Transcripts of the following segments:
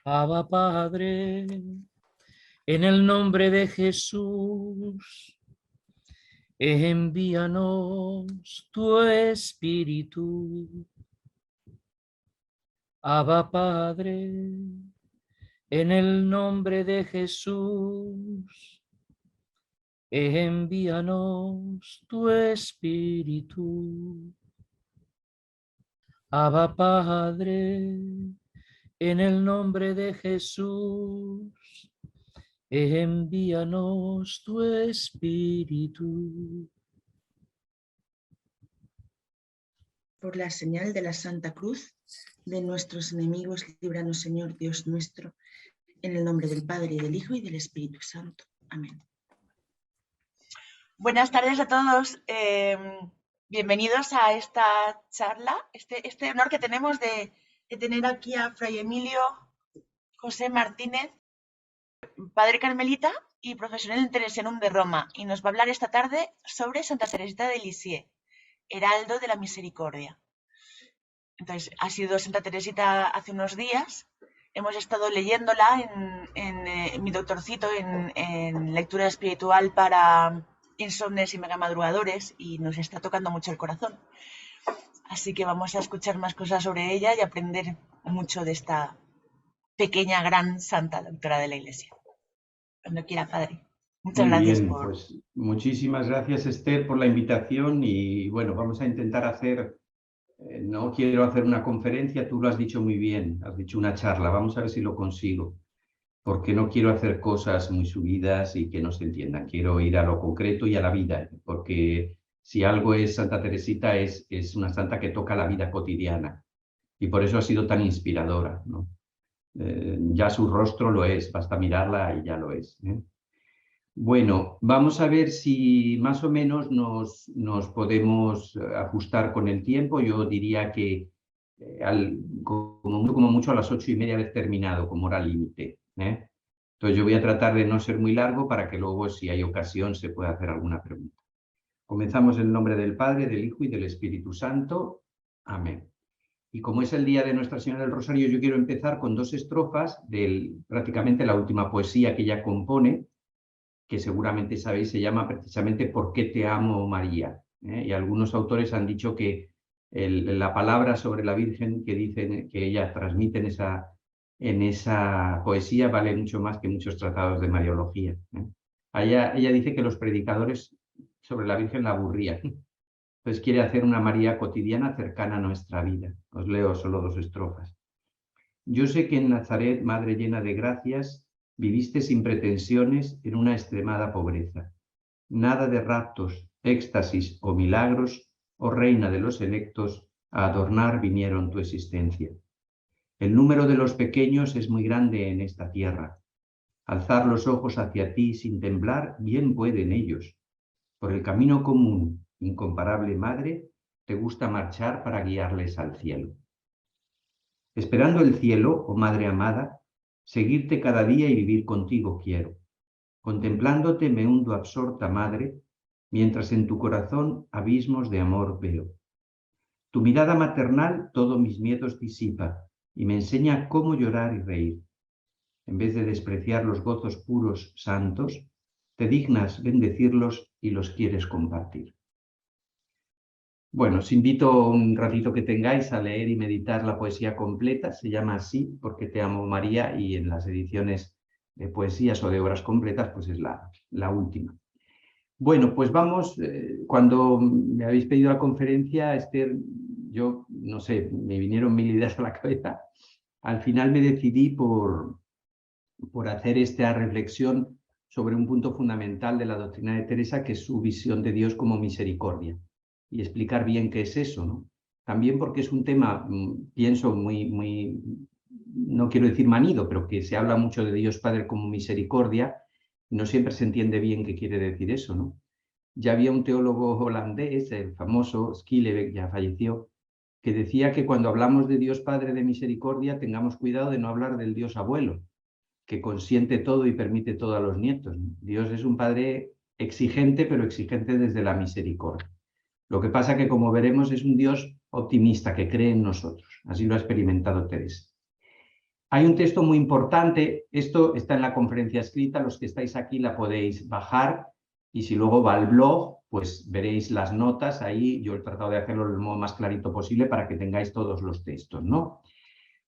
Abba Padre, en el nombre de Jesús, envíanos tu Espíritu. Abba Padre, en el nombre de Jesús, envíanos tu Espíritu. Abba Padre, en el nombre de Jesús, envíanos tu Espíritu. Por la señal de la Santa Cruz de nuestros enemigos, líbranos, Señor Dios nuestro, en el nombre del Padre, y del Hijo, y del Espíritu Santo. Amén. Buenas tardes a todos. Bienvenidos a esta charla, este honor que tenemos de tener aquí a Fray Emilio José Martínez, padre carmelita y profesional en Teresianum de Roma, y nos va a hablar esta tarde sobre Santa Teresita de Lisieux, heraldo de la misericordia. Entonces, ha sido Santa Teresita hace unos días. Hemos estado leyéndola en mi doctorcito en lectura espiritual para insomnes y mega madrugadores, y nos está tocando mucho el corazón. Así que vamos a escuchar más cosas sobre ella y aprender mucho de esta pequeña, gran santa doctora de la Iglesia. Cuando quiera, padre. Muchas Muy gracias bien, pues muchísimas gracias, Esther, por la invitación. Y bueno, vamos a intentar hacer, no quiero hacer una conferencia, tú lo has dicho muy bien, has dicho una charla, vamos a ver si lo consigo, porque no quiero hacer cosas muy subidas y que no se entiendan, quiero ir a lo concreto y a la vida, porque si algo es Santa Teresita es una santa que toca la vida cotidiana y por eso ha sido tan inspiradora, ¿no? Ya su rostro lo es, basta mirarla y ya lo es, ¿eh? Bueno, vamos a ver si más o menos nos podemos ajustar con el tiempo. Yo diría que como mucho a las 8:30 haber terminado como hora límite, ¿eh? Entonces yo voy a tratar de no ser muy largo para que luego, si hay ocasión, se pueda hacer alguna pregunta. Comenzamos en el nombre del Padre, del Hijo y del Espíritu Santo. Amén. Y como es el día de Nuestra Señora del Rosario, yo quiero empezar con 2 estrofas de prácticamente la última poesía que ella compone, que seguramente sabéis, se llama precisamente ¿Por qué te amo, María? Y algunos autores han dicho que la palabra sobre la Virgen que dicen que ella transmite en esa poesía vale mucho más que muchos tratados de Mariología. Ella dice que los predicadores sobre la Virgen la aburrían. Entonces quiere hacer una María cotidiana cercana a nuestra vida. Os leo solo 2 estrofas. Yo sé que en Nazaret, madre llena de gracias, viviste sin pretensiones en una extremada pobreza. Nada de raptos, éxtasis o milagros, oh reina de los electos, a adornar vinieron tu existencia. El número de los pequeños es muy grande en esta tierra. Alzar los ojos hacia ti sin temblar, bien pueden ellos. Por el camino común, incomparable madre, te gusta marchar para guiarles al cielo. Esperando el cielo, oh madre amada, seguirte cada día y vivir contigo quiero. Contemplándote me hundo absorta, madre, mientras en tu corazón abismos de amor veo. Tu mirada maternal todos mis miedos disipa y me enseña cómo llorar y reír. En vez de despreciar los gozos puros, santos, te dignas bendecirlos y los quieres compartir. Bueno, os invito un ratito que tengáis a leer y meditar la poesía completa. Se llama así, Porque te amo, María, y en las ediciones de poesías o de obras completas, pues es la última. Bueno, pues vamos, cuando me habéis pedido la conferencia, Esther, yo no sé, me vinieron 1000 ideas a la cabeza. Al final me decidí por hacer esta reflexión sobre un punto fundamental de la doctrina de Teresa, que es su visión de Dios como misericordia, y explicar bien qué es eso, ¿no? También porque es un tema, pienso, muy, no quiero decir manido, pero que se habla mucho de Dios Padre como misericordia, y no siempre se entiende bien qué quiere decir eso, ¿no? Ya había un teólogo holandés, el famoso Schillebeeck, ya falleció, que decía que cuando hablamos de Dios Padre de misericordia, tengamos cuidado de no hablar del Dios abuelo, que consiente todo y permite todo a los nietos. Dios es un Padre exigente, pero exigente desde la misericordia. Lo que pasa que, como veremos, es un Dios optimista que cree en nosotros. Así lo ha experimentado Teresa. Hay un texto muy importante, esto está en la conferencia escrita, los que estáis aquí la podéis bajar y si luego va al blog, pues veréis las notas ahí. Yo he tratado de hacerlo del modo más clarito posible para que tengáis todos los textos, ¿no?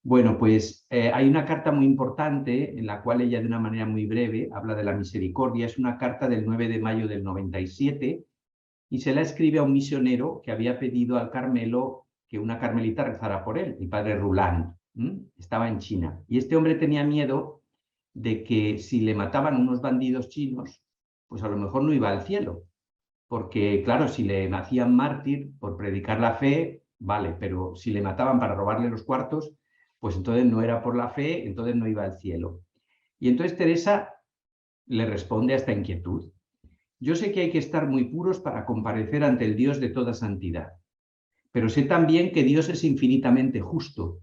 Bueno, pues hay una carta muy importante en la cual ella de una manera muy breve habla de la misericordia. Es una carta del 9 de mayo del 97 y se la escribe a un misionero que había pedido al Carmelo que una carmelita rezara por él, el padre Roland. Estaba en China. Y este hombre tenía miedo de que si le mataban unos bandidos chinos, pues a lo mejor no iba al cielo. Porque, claro, si le hacían mártir por predicar la fe, vale, pero si le mataban para robarle los cuartos, pues entonces no era por la fe, entonces no iba al cielo. Y entonces Teresa le responde a esta inquietud. Yo sé que hay que estar muy puros para comparecer ante el Dios de toda santidad, pero sé también que Dios es infinitamente justo.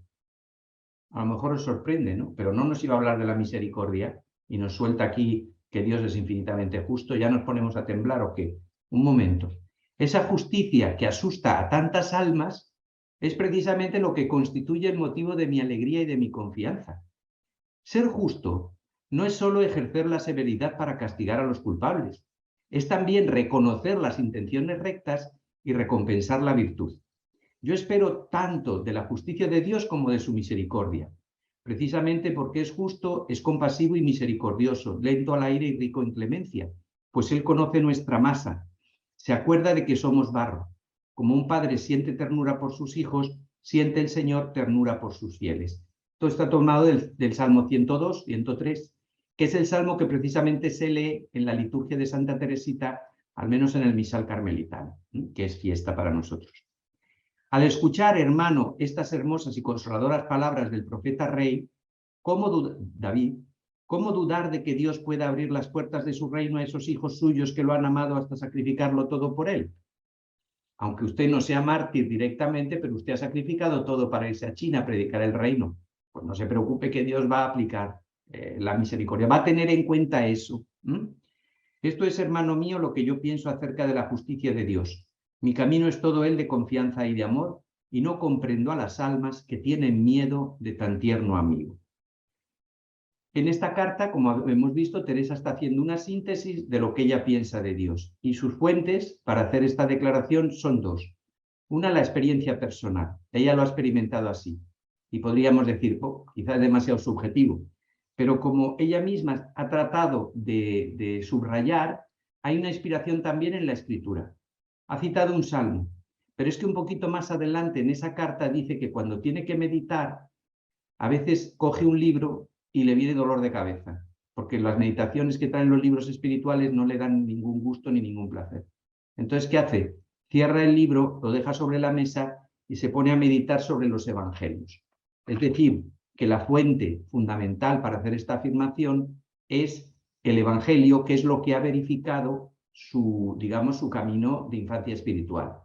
A lo mejor os sorprende, ¿no? Pero no nos iba a hablar de la misericordia y nos suelta aquí que Dios es infinitamente justo. ¿Ya nos ponemos a temblar o qué? Un momento. Esa justicia que asusta a tantas almas es precisamente lo que constituye el motivo de mi alegría y de mi confianza. Ser justo no es solo ejercer la severidad para castigar a los culpables, es también reconocer las intenciones rectas y recompensar la virtud. Yo espero tanto de la justicia de Dios como de su misericordia, precisamente porque es justo, es compasivo y misericordioso, lento al aire y rico en clemencia, pues Él conoce nuestra masa, se acuerda de que somos barro. Como un padre siente ternura por sus hijos, siente el Señor ternura por sus fieles. Todo está tomado del Salmo 102, 103, que es el salmo que precisamente se lee en la liturgia de Santa Teresita, al menos en el misal carmelitano, que es fiesta para nosotros. Al escuchar, hermano, estas hermosas y consoladoras palabras del profeta rey, David, ¿cómo dudar de que Dios pueda abrir las puertas de su reino a esos hijos suyos que lo han amado hasta sacrificarlo todo por él? Aunque usted no sea mártir directamente, pero usted ha sacrificado todo para irse a China a predicar el reino. Pues no se preocupe que Dios va a aplicar la misericordia, va a tener en cuenta eso. Esto es, hermano mío, lo que yo pienso acerca de la justicia de Dios. Mi camino es todo él de confianza y de amor, y no comprendo a las almas que tienen miedo de tan tierno amigo. En esta carta, como hemos visto, Teresa está haciendo una síntesis de lo que ella piensa de Dios, y sus fuentes para hacer esta declaración son dos. Una, la experiencia personal. Ella lo ha experimentado así, y podríamos decir, quizás demasiado subjetivo, pero como ella misma ha tratado de subrayar, hay una inspiración también en la escritura. Ha citado un salmo, pero es que un poquito más adelante en esa carta dice que cuando tiene que meditar, a veces coge un libro y le viene dolor de cabeza, porque las meditaciones que traen los libros espirituales no le dan ningún gusto ni ningún placer. Entonces, ¿qué hace? Cierra el libro, lo deja sobre la mesa y se pone a meditar sobre los evangelios. Es decir, que la fuente fundamental para hacer esta afirmación es el evangelio, que es lo que ha verificado su camino de infancia espiritual.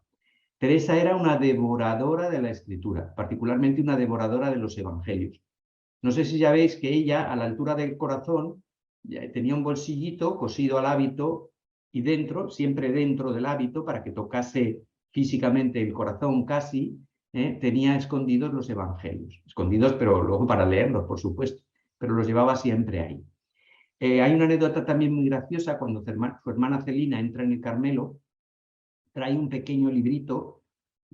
Teresa era una devoradora de la escritura, particularmente una devoradora de los evangelios. No sé si ya veis que ella, a la altura del corazón, tenía un bolsillito cosido al hábito y dentro, siempre dentro del hábito, para que tocase físicamente el corazón casi, tenía escondidos los evangelios. Escondidos, pero luego para leerlos, por supuesto, pero los llevaba siempre ahí. Hay una anécdota también muy graciosa, cuando su hermana Celina entra en el Carmelo, trae un pequeño librito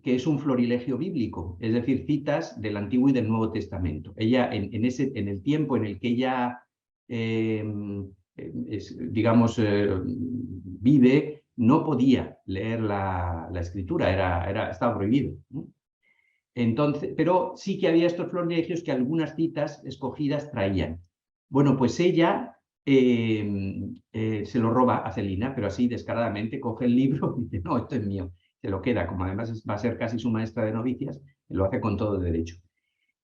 que es un florilegio bíblico, es decir, citas del Antiguo y del Nuevo Testamento. Ella, en el tiempo en el que ella, vive, no podía leer la escritura, estaba prohibido. Entonces, pero sí que había estos florilegios que algunas citas escogidas traían. Bueno, pues ella se lo roba a Celina, pero así descaradamente coge el libro y dice, no, esto es mío. Se lo queda, como además va a ser casi su maestra de novicias, lo hace con todo derecho.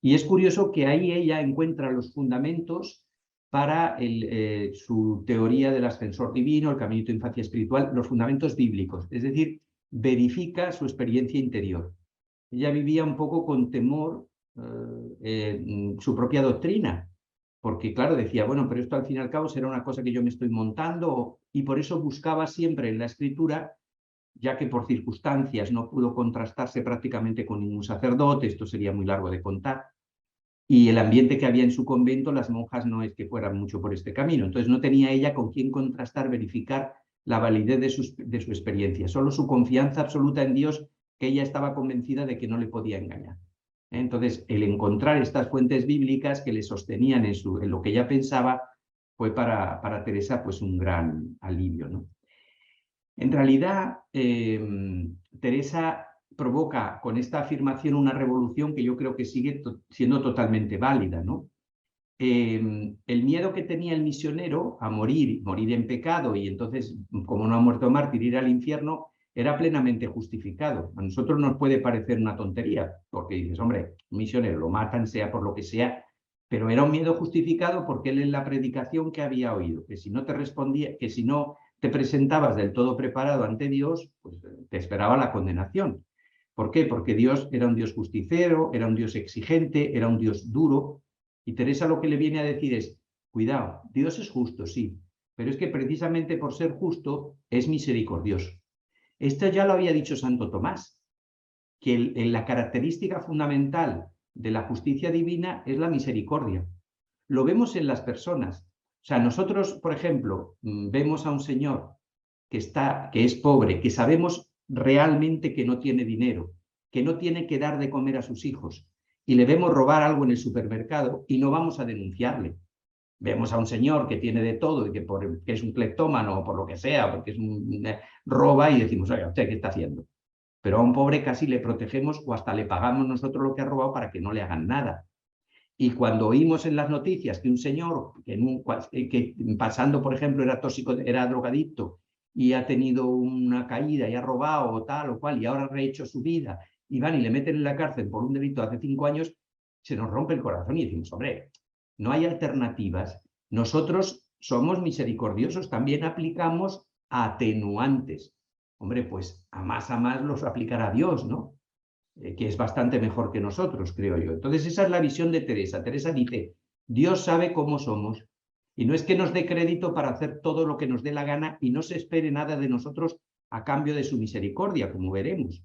Y es curioso que ahí ella encuentra los fundamentos para su teoría del ascensor divino, el caminito de infancia espiritual, los fundamentos bíblicos, es decir, verifica su experiencia interior. Ella vivía un poco con temor su propia doctrina, porque claro, decía, bueno, pero esto al fin y al cabo será una cosa que yo me estoy montando, y por eso buscaba siempre en la escritura, ya que por circunstancias no pudo contrastarse prácticamente con ningún sacerdote, esto sería muy largo de contar, y el ambiente que había en su convento, las monjas no es que fueran mucho por este camino. Entonces no tenía ella con quién contrastar, verificar la validez de su experiencia. Solo su confianza absoluta en Dios, que ella estaba convencida de que no le podía engañar. Entonces, el encontrar estas fuentes bíblicas que le sostenían en lo que ella pensaba fue para Teresa pues un gran alivio, ¿no? En realidad, Teresa provoca con esta afirmación una revolución que yo creo que sigue siendo totalmente válida, ¿no? El miedo que tenía el misionero a morir en pecado y entonces, como no ha muerto mártir, ir al infierno, era plenamente justificado. A nosotros nos puede parecer una tontería, porque dices, hombre, un misionero lo matan, sea por lo que sea, pero era un miedo justificado porque él en la predicación que había oído, que si no te respondía, que si no te presentabas del todo preparado ante Dios, pues te esperaba la condenación. ¿Por qué? Porque Dios era un Dios justicero, era un Dios exigente, era un Dios duro, y Teresa lo que le viene a decir es, cuidado, Dios es justo, sí, pero es que precisamente por ser justo es misericordioso. Esto ya lo había dicho Santo Tomás, que la característica fundamental de la justicia divina es la misericordia. Lo vemos en las personas. O sea, nosotros, por ejemplo, vemos a un señor que es pobre, que sabemos realmente que no tiene dinero, que no tiene que dar de comer a sus hijos, y le vemos robar algo en el supermercado y no vamos a denunciarle. Vemos a un señor que tiene de todo y que es un cleptómano o por lo que sea, porque roba y decimos, oiga, ¿usted qué está haciendo? Pero a un pobre casi le protegemos o hasta le pagamos nosotros lo que ha robado para que no le hagan nada. Y cuando oímos en las noticias que un señor que pasando, por ejemplo, era tóxico, era drogadicto y ha tenido una caída y ha robado o tal o cual y ahora ha rehecho su vida y van y le meten en la cárcel por un delito hace 5 años, se nos rompe el corazón y decimos, hombre, no hay alternativas. Nosotros somos misericordiosos, también aplicamos atenuantes. Hombre, pues a más los aplicará Dios, ¿no? Que es bastante mejor que nosotros, creo yo. Entonces esa es la visión de Teresa. Teresa dice, Dios sabe cómo somos y no es que nos dé crédito para hacer todo lo que nos dé la gana y no se espere nada de nosotros a cambio de su misericordia, como veremos.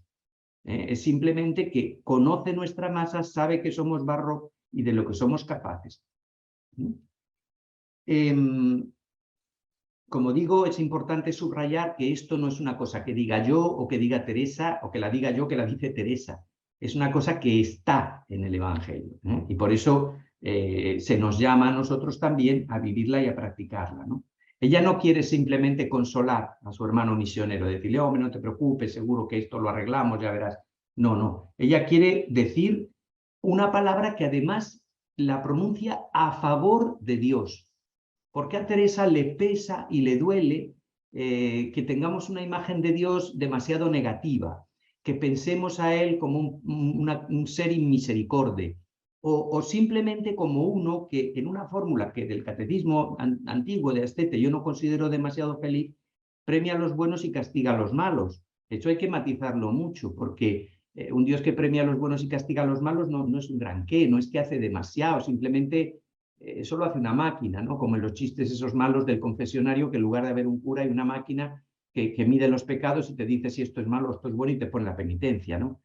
Es simplemente que conoce nuestra masa, sabe que somos barro y de lo que somos capaces. Como digo, es importante subrayar que esto no es una cosa que diga yo o que diga Teresa o que la diga yo que la dice Teresa. Es una cosa que está en el Evangelio, ¿eh? Y por eso se nos llama a nosotros también a vivirla y a practicarla, ¿no? Ella no quiere simplemente consolar a su hermano misionero, decirle, hombre, no te preocupes, seguro que esto lo arreglamos, ya verás. No, no. Ella quiere decir una palabra que además la pronuncia a favor de Dios. Porque a Teresa le pesa y le duele que tengamos una imagen de Dios demasiado negativa, que pensemos a Él como un ser inmisericorde, o simplemente como uno que en una fórmula que del catecismo antiguo de Astete yo no considero demasiado feliz, premia a los buenos y castiga a los malos. De hecho, hay que matizarlo mucho, porque un Dios que premia a los buenos y castiga a los malos no es un gran qué, no es que hace demasiado, simplemente eso lo hace una máquina, ¿no? Como en los chistes esos malos del confesionario, que en lugar de haber un cura hay una máquina que mide los pecados y te dice si esto es malo o esto es bueno y te pone la penitencia, ¿no?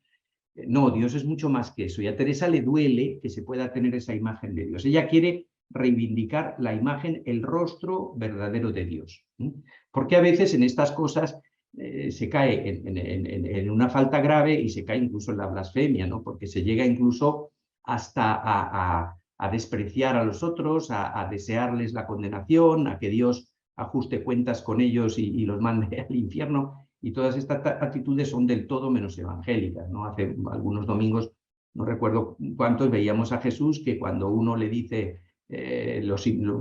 No, Dios es mucho más que eso. Y a Teresa le duele que se pueda tener esa imagen de Dios. Ella quiere reivindicar la imagen, el rostro verdadero de Dios. Porque a veces en estas cosas se cae en una falta grave y se cae incluso en la blasfemia, ¿no? Porque se llega incluso hasta a despreciar a los otros, a desearles la condenación, a que Dios ajuste cuentas con ellos y los mande al infierno. Y todas estas actitudes son del todo menos evangélicas, ¿no? Hace algunos domingos, no recuerdo cuántos, veíamos a Jesús que cuando uno le dice,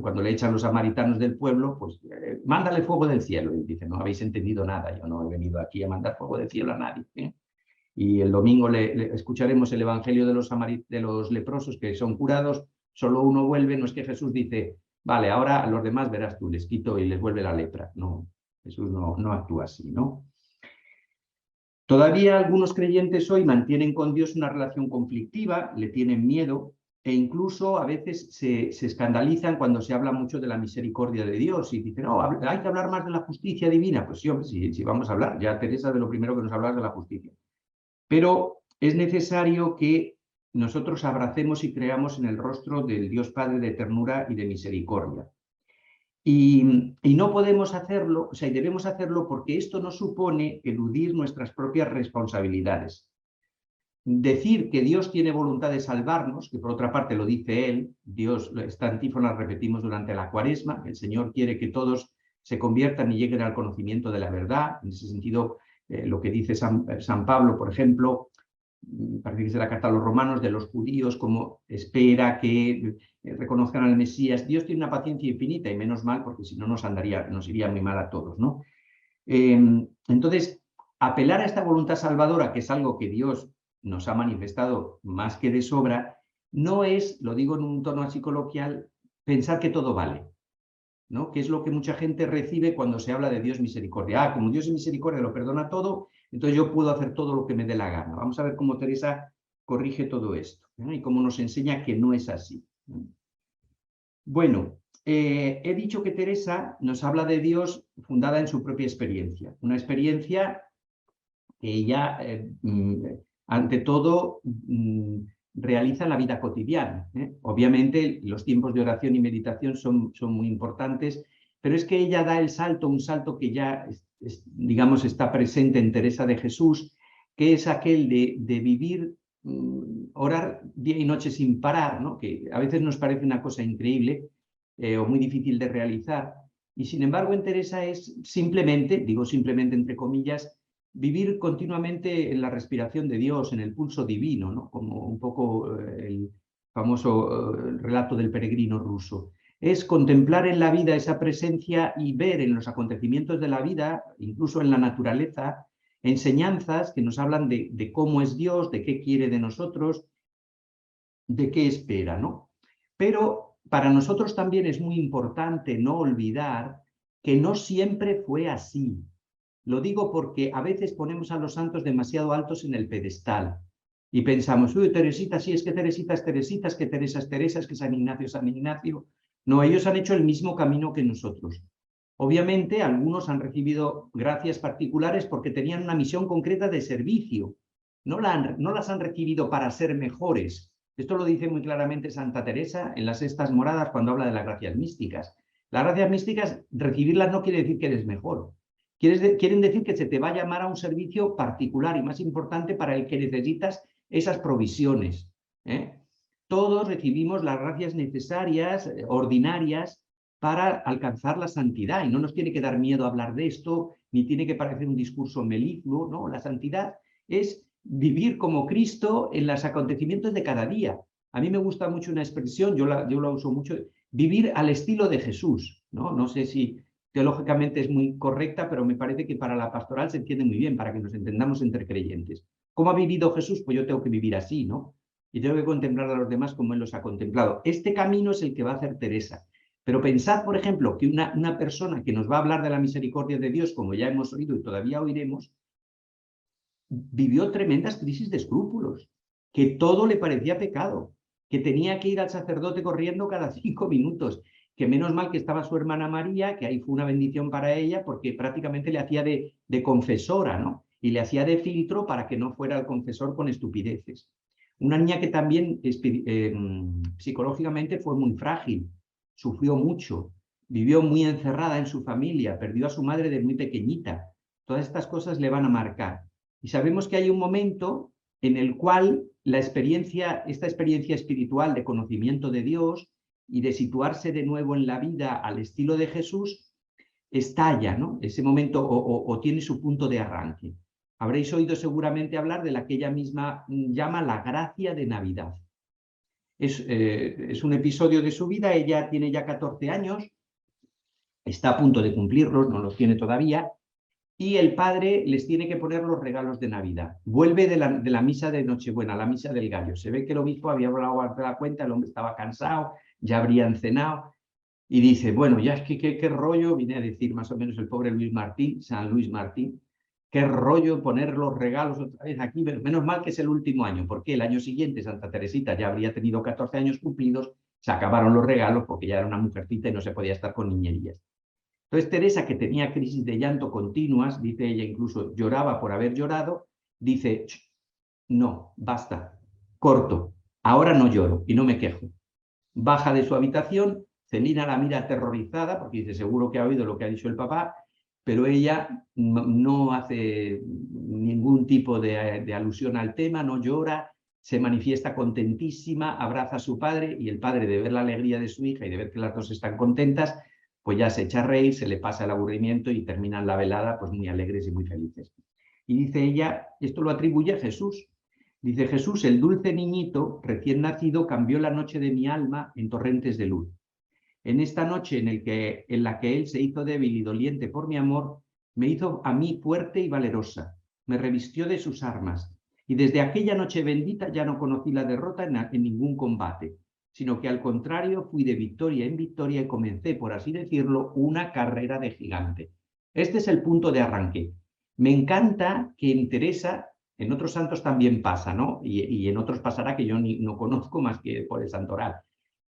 cuando le echan los samaritanos del pueblo, pues mándale fuego del cielo. Y dice, no habéis entendido nada, yo no he venido aquí a mandar fuego del cielo a nadie, ¿eh? Y el domingo escucharemos el evangelio de los leprosos que son curados, solo uno vuelve, no es que Jesús dice, vale, ahora a los demás verás tú, les quito y les vuelve la lepra. No, Jesús no actúa así, ¿no? Todavía algunos creyentes hoy mantienen con Dios una relación conflictiva, le tienen miedo e incluso a veces se escandalizan cuando se habla mucho de la misericordia de Dios y dicen, no, hay que hablar más de la justicia divina. Pues sí, hombre, sí vamos a hablar. Ya Teresa de lo primero que nos habla es de la justicia. Pero es necesario que nosotros abracemos y creamos en el rostro del Dios Padre de ternura y de misericordia. Y no podemos hacerlo, o sea, y debemos hacerlo porque esto no supone eludir nuestras propias responsabilidades. Decir que Dios tiene voluntad de salvarnos, que por otra parte lo dice Él, Dios, esta antífona la repetimos durante la Cuaresma, que el Señor quiere que todos se conviertan y lleguen al conocimiento de la verdad. En ese sentido, lo que dice San Pablo, por ejemplo, parece que es de la carta a los romanos, de los judíos, como espera que reconozcan al Mesías. Dios tiene una paciencia infinita y menos mal, porque si no nos iría muy mal a todos, ¿no? Entonces, apelar a esta voluntad salvadora, que es algo que Dios nos ha manifestado más que de sobra, no es, lo digo en un tono así coloquial, pensar que todo vale, ¿no? Que es lo que mucha gente recibe cuando se habla de Dios misericordia. Ah, como Dios es misericordia, lo perdona todo, entonces yo puedo hacer todo lo que me dé la gana. Vamos a ver cómo Teresa corrige todo esto, ¿no? Y cómo nos enseña que no es así. Bueno, he dicho que Teresa nos habla de Dios fundada en su propia experiencia. Una experiencia que ella, ante todo, realiza en la vida cotidiana. Obviamente, los tiempos de oración y meditación son muy importantes, pero es que ella da el salto, un salto que ya, digamos, está presente en Teresa de Jesús, que es aquel de vivir, orar día y noche sin parar, ¿no? Que a veces nos parece una cosa increíble o muy difícil de realizar, y sin embargo en Teresa es simplemente, digo simplemente entre comillas, vivir continuamente en la respiración de Dios, en el pulso divino, ¿no? Como un poco el famoso relato del peregrino ruso. Es contemplar en la vida esa presencia y ver en los acontecimientos de la vida, incluso en la naturaleza, enseñanzas que nos hablan de cómo es Dios, de qué quiere de nosotros, de qué espera, ¿no? Pero para nosotros también es muy importante no olvidar que no siempre fue así. Lo digo porque a veces ponemos a los santos demasiado altos en el pedestal y pensamos, uy, Teresita, sí, es que Teresita es Teresita, es que Teresa es Teresa, es que San Ignacio es San Ignacio. No, ellos han hecho el mismo camino que nosotros. Obviamente, algunos han recibido gracias particulares porque tenían una misión concreta de servicio. No las han recibido para ser mejores. Esto lo dice muy claramente Santa Teresa en las Sextas Moradas cuando habla de las gracias místicas. Las gracias místicas, recibirlas no quiere decir que eres mejor. Quieren decir que se te va a llamar a un servicio particular y más importante para el que necesitas esas provisiones. Todos recibimos las gracias necesarias, ordinarias, para alcanzar la santidad. Y no nos tiene que dar miedo hablar de esto, ni tiene que parecer un discurso melifluo, ¿no? La santidad es vivir como Cristo en los acontecimientos de cada día. A mí me gusta mucho una expresión, yo la uso mucho, vivir al estilo de Jesús, ¿no? No sé si teológicamente es muy correcta, pero me parece que para la pastoral se entiende muy bien, para que nos entendamos entre creyentes. ¿Cómo ha vivido Jesús? Pues yo tengo que vivir así, ¿no? Y tengo que contemplar a los demás como Él los ha contemplado. Este camino es el que va a hacer Teresa. Pero pensad, por ejemplo, que una persona que nos va a hablar de la misericordia de Dios, como ya hemos oído y todavía oiremos, vivió tremendas crisis de escrúpulos, que todo le parecía pecado, que tenía que ir al sacerdote corriendo cada 5 minutos, que menos mal que estaba su hermana María, que ahí fue una bendición para ella, porque prácticamente le hacía de confesora, ¿no? Y le hacía de filtro para que no fuera al confesor con estupideces. Una niña que también psicológicamente fue muy frágil, sufrió mucho, vivió muy encerrada en su familia, perdió a su madre de muy pequeñita. Todas estas cosas le van a marcar. Y sabemos que hay un momento en el cual esta experiencia espiritual de conocimiento de Dios y de situarse de nuevo en la vida al estilo de Jesús, estalla, ¿no? Ese momento o tiene su punto de arranque. Habréis oído seguramente hablar de la que ella misma llama la gracia de Navidad. Es un episodio de su vida, ella tiene ya 14 años, está a punto de cumplirlos, no los tiene todavía, y el padre les tiene que poner los regalos de Navidad. Vuelve de la misa de Nochebuena, la misa del gallo. Se ve que el obispo había hablado de la cuenta, el hombre estaba cansado, ya habrían cenado, y dice, bueno, ya es que qué rollo, vine a decir más o menos el pobre Luis Martín, San Luis Martín, qué rollo poner los regalos otra vez aquí, menos mal que es el último año, porque el año siguiente Santa Teresita ya habría tenido 14 años cumplidos, se acabaron los regalos porque ya era una mujercita y no se podía estar con niñerías. Entonces Teresa, que tenía crisis de llanto continuas, dice ella incluso lloraba por haber llorado, dice, no, basta, corto, Ahora no lloro y no me quejo. Baja de su habitación, Celina la mira aterrorizada porque dice, seguro que ha oído lo que ha dicho el papá, pero ella no hace ningún tipo de alusión al tema, no llora, se manifiesta contentísima, abraza a su padre y el padre, de ver la alegría de su hija y de ver que las dos están contentas, pues ya se echa a reír, se le pasa el aburrimiento y terminan la velada pues muy alegres y muy felices. Y dice ella, esto lo atribuye a Jesús. Dice Jesús, el dulce niñito recién nacido cambió la noche de mi alma en torrentes de luz. En esta noche en la que él se hizo débil y doliente por mi amor, me hizo a mí fuerte y valerosa, me revistió de sus armas, y desde aquella noche bendita ya no conocí la derrota en ningún combate, sino que al contrario fui de victoria en victoria y comencé, por así decirlo, una carrera de gigante. Este es el punto de arranque. Me encanta que en Teresa, en otros santos también pasa, ¿no? Y en otros pasará que yo no conozco más que por el santoral.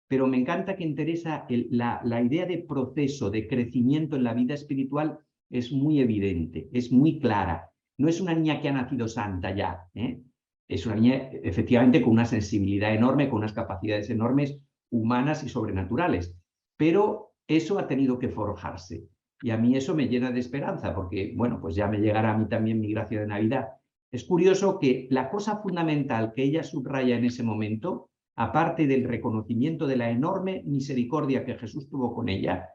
Pero me encanta que en Teresa la idea de proceso, de crecimiento en la vida espiritual es muy evidente, es muy clara. No es una niña que ha nacido santa ya, ¿eh? Es una niña efectivamente con una sensibilidad enorme, con unas capacidades enormes humanas y sobrenaturales. Pero eso ha tenido que forjarse. Y a mí eso me llena de esperanza, porque, bueno, pues ya me llegará a mí también mi gracia de Navidad. Es curioso que la cosa fundamental que ella subraya en ese momento, aparte del reconocimiento de la enorme misericordia que Jesús tuvo con ella,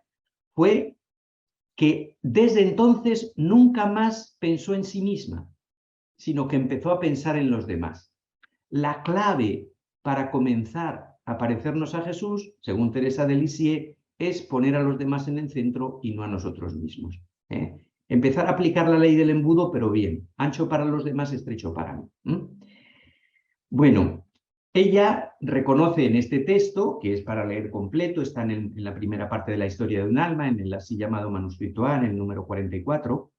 fue que desde entonces nunca más pensó en sí misma, sino que empezó a pensar en los demás. La clave para comenzar a parecernos a Jesús, según Teresa de Lisieux, es poner a los demás en el centro y no a nosotros mismos. Empezar a aplicar la ley del embudo, pero bien, ancho para los demás, estrecho para mí. Bueno, ella reconoce en este texto, que es para leer completo, está en la primera parte de la historia de un alma, en el así llamado manuscrito A, en el número 44,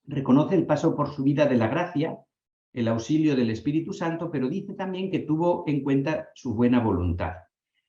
reconoce el paso por su vida de la gracia, el auxilio del Espíritu Santo, pero dice también que tuvo en cuenta su buena voluntad.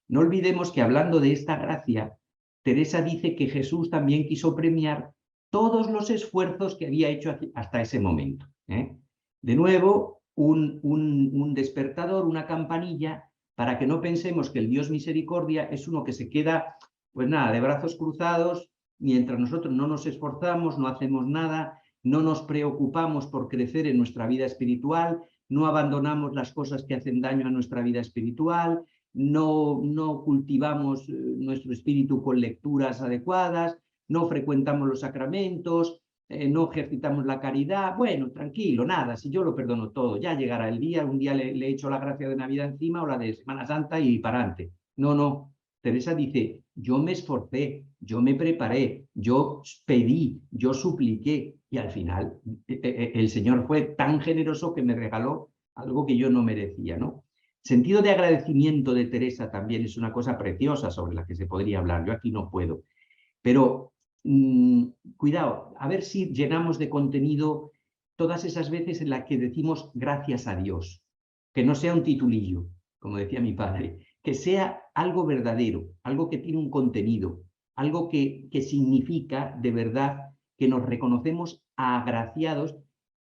No olvidemos que hablando de esta gracia, Teresa dice que Jesús también quiso premiar todos los esfuerzos que había hecho hasta ese momento. De nuevo, un despertador, una campanilla, para que no pensemos que el Dios misericordia es uno que se queda, pues nada, de brazos cruzados, mientras nosotros no nos esforzamos, no hacemos nada, no nos preocupamos por crecer en nuestra vida espiritual, no abandonamos las cosas que hacen daño a nuestra vida espiritual, no cultivamos nuestro espíritu con lecturas adecuadas, no frecuentamos los sacramentos, no ejercitamos la caridad. Bueno, tranquilo, nada, si yo lo perdono todo, ya llegará el día, un día le echo la gracia de Navidad encima o la de Semana Santa y para adelante. No. Teresa dice, yo me esforcé, yo me preparé, yo pedí, yo supliqué y al final el Señor fue tan generoso que me regaló algo que yo no merecía, ¿no? Sentido de agradecimiento de Teresa también es una cosa preciosa sobre la que se podría hablar. Yo aquí no puedo. Pero cuidado, a ver si llenamos de contenido todas esas veces en las que decimos gracias a Dios. Que no sea un titulillo, como decía mi padre, que sea algo verdadero, algo que tiene un contenido, algo que significa de verdad que nos reconocemos agraciados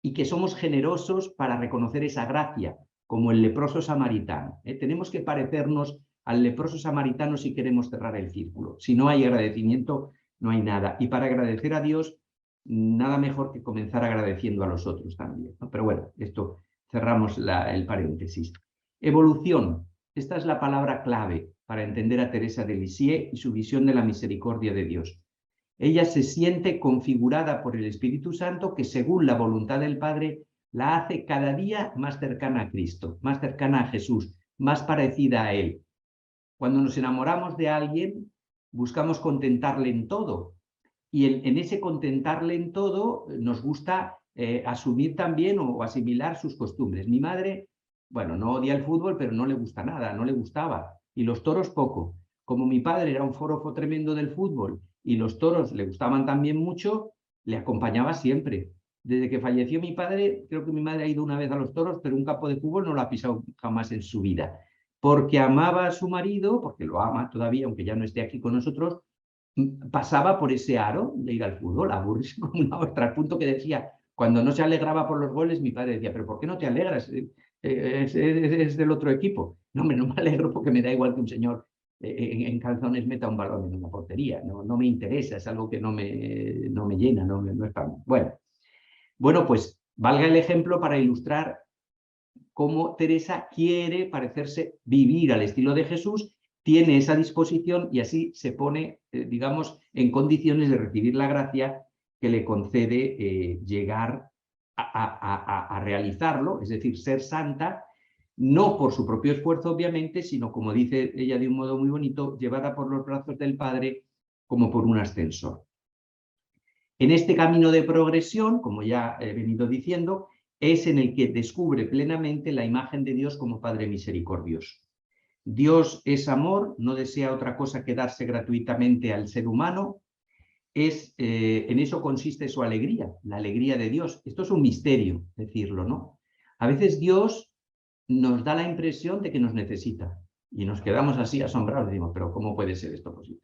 y que somos generosos para reconocer esa gracia, como el leproso samaritano. Tenemos que parecernos al leproso samaritano si queremos cerrar el círculo. Si no hay agradecimiento, no hay nada. Y para agradecer a Dios, nada mejor que comenzar agradeciendo a los otros también, ¿no? Pero bueno, esto cerramos el paréntesis. Evolución. Esta es la palabra clave para entender a Teresa de Lisieux y su visión de la misericordia de Dios. Ella se siente configurada por el Espíritu Santo que, según la voluntad del Padre, la hace cada día más cercana a Cristo, más cercana a Jesús, más parecida a Él. Cuando nos enamoramos de alguien, buscamos contentarle en todo. Y en ese contentarle en todo nos gusta asumir también o asimilar sus costumbres. Mi madre, bueno, no odia el fútbol, pero no le gusta nada, no le gustaba. Y los toros poco. Como mi padre era un forofo tremendo del fútbol y los toros le gustaban también mucho, le acompañaba siempre. Desde que falleció mi padre, creo que mi madre ha ido una vez a los toros, pero un campo de fútbol no lo ha pisado jamás en su vida. Porque amaba a su marido, porque lo ama todavía, aunque ya no esté aquí con nosotros, pasaba por ese aro de ir al fútbol, aburrirse como una otra, al punto que decía, cuando no se alegraba por los goles, mi padre decía, pero ¿por qué no te alegras? es del otro equipo. No, hombre, no me alegro porque me da igual que un señor en calzones meta un balón en una portería. No me interesa, es algo que no me llena, no es para mí. Bueno, pues valga el ejemplo para ilustrar cómo Teresa quiere parecerse, vivir al estilo de Jesús, tiene esa disposición y así se pone, digamos, en condiciones de recibir la gracia que le concede llegar a realizarlo, es decir, ser santa, no por su propio esfuerzo, obviamente, sino, como dice ella de un modo muy bonito, llevada por los brazos del Padre como por un ascensor. En este camino de progresión, como ya he venido diciendo, es en el que descubre plenamente la imagen de Dios como Padre misericordioso. Dios es amor, no desea otra cosa que darse gratuitamente al ser humano. En eso consiste su alegría, la alegría de Dios. Esto es un misterio decirlo, ¿no? A veces Dios nos da la impresión de que nos necesita y nos quedamos así asombrados. Decimos, pero ¿cómo puede ser esto posible?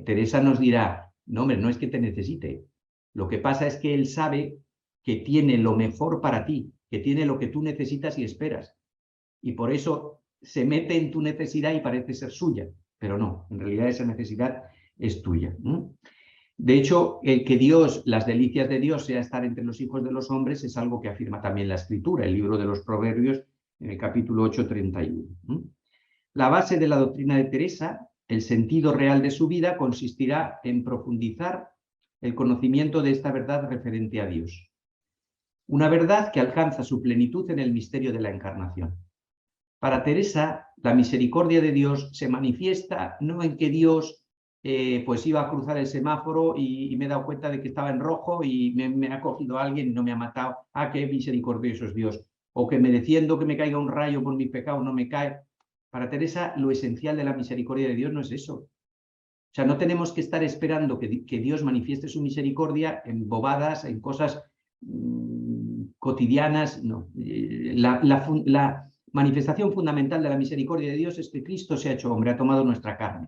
Teresa nos dirá, no, hombre, no es que te necesite. Lo que pasa es que Él sabe que tiene lo mejor para ti, que tiene lo que tú necesitas y esperas. Y por eso se mete en tu necesidad y parece ser suya, pero no, en realidad esa necesidad es tuya. De hecho, el que Dios, las delicias de Dios sea estar entre los hijos de los hombres es algo que afirma también la Escritura, el libro de los Proverbios, en el capítulo 8, 31. La base de la doctrina de Teresa, el sentido real de su vida, consistirá en profundizar el conocimiento de esta verdad referente a Dios. Una verdad que alcanza su plenitud en el misterio de la encarnación. Para Teresa, la misericordia de Dios se manifiesta no en que Dios pues iba a cruzar el semáforo y me he dado cuenta de que estaba en rojo y me ha cogido alguien y no me ha matado. Ah, qué misericordioso es Dios. O que mereciendo que me caiga un rayo por mis pecados no me cae. Para Teresa, lo esencial de la misericordia de Dios no es eso. O sea, no tenemos que estar esperando que Dios manifieste su misericordia en bobadas, en cosas cotidianas. No. La manifestación fundamental de la misericordia de Dios es que Cristo se ha hecho hombre, ha tomado nuestra carne.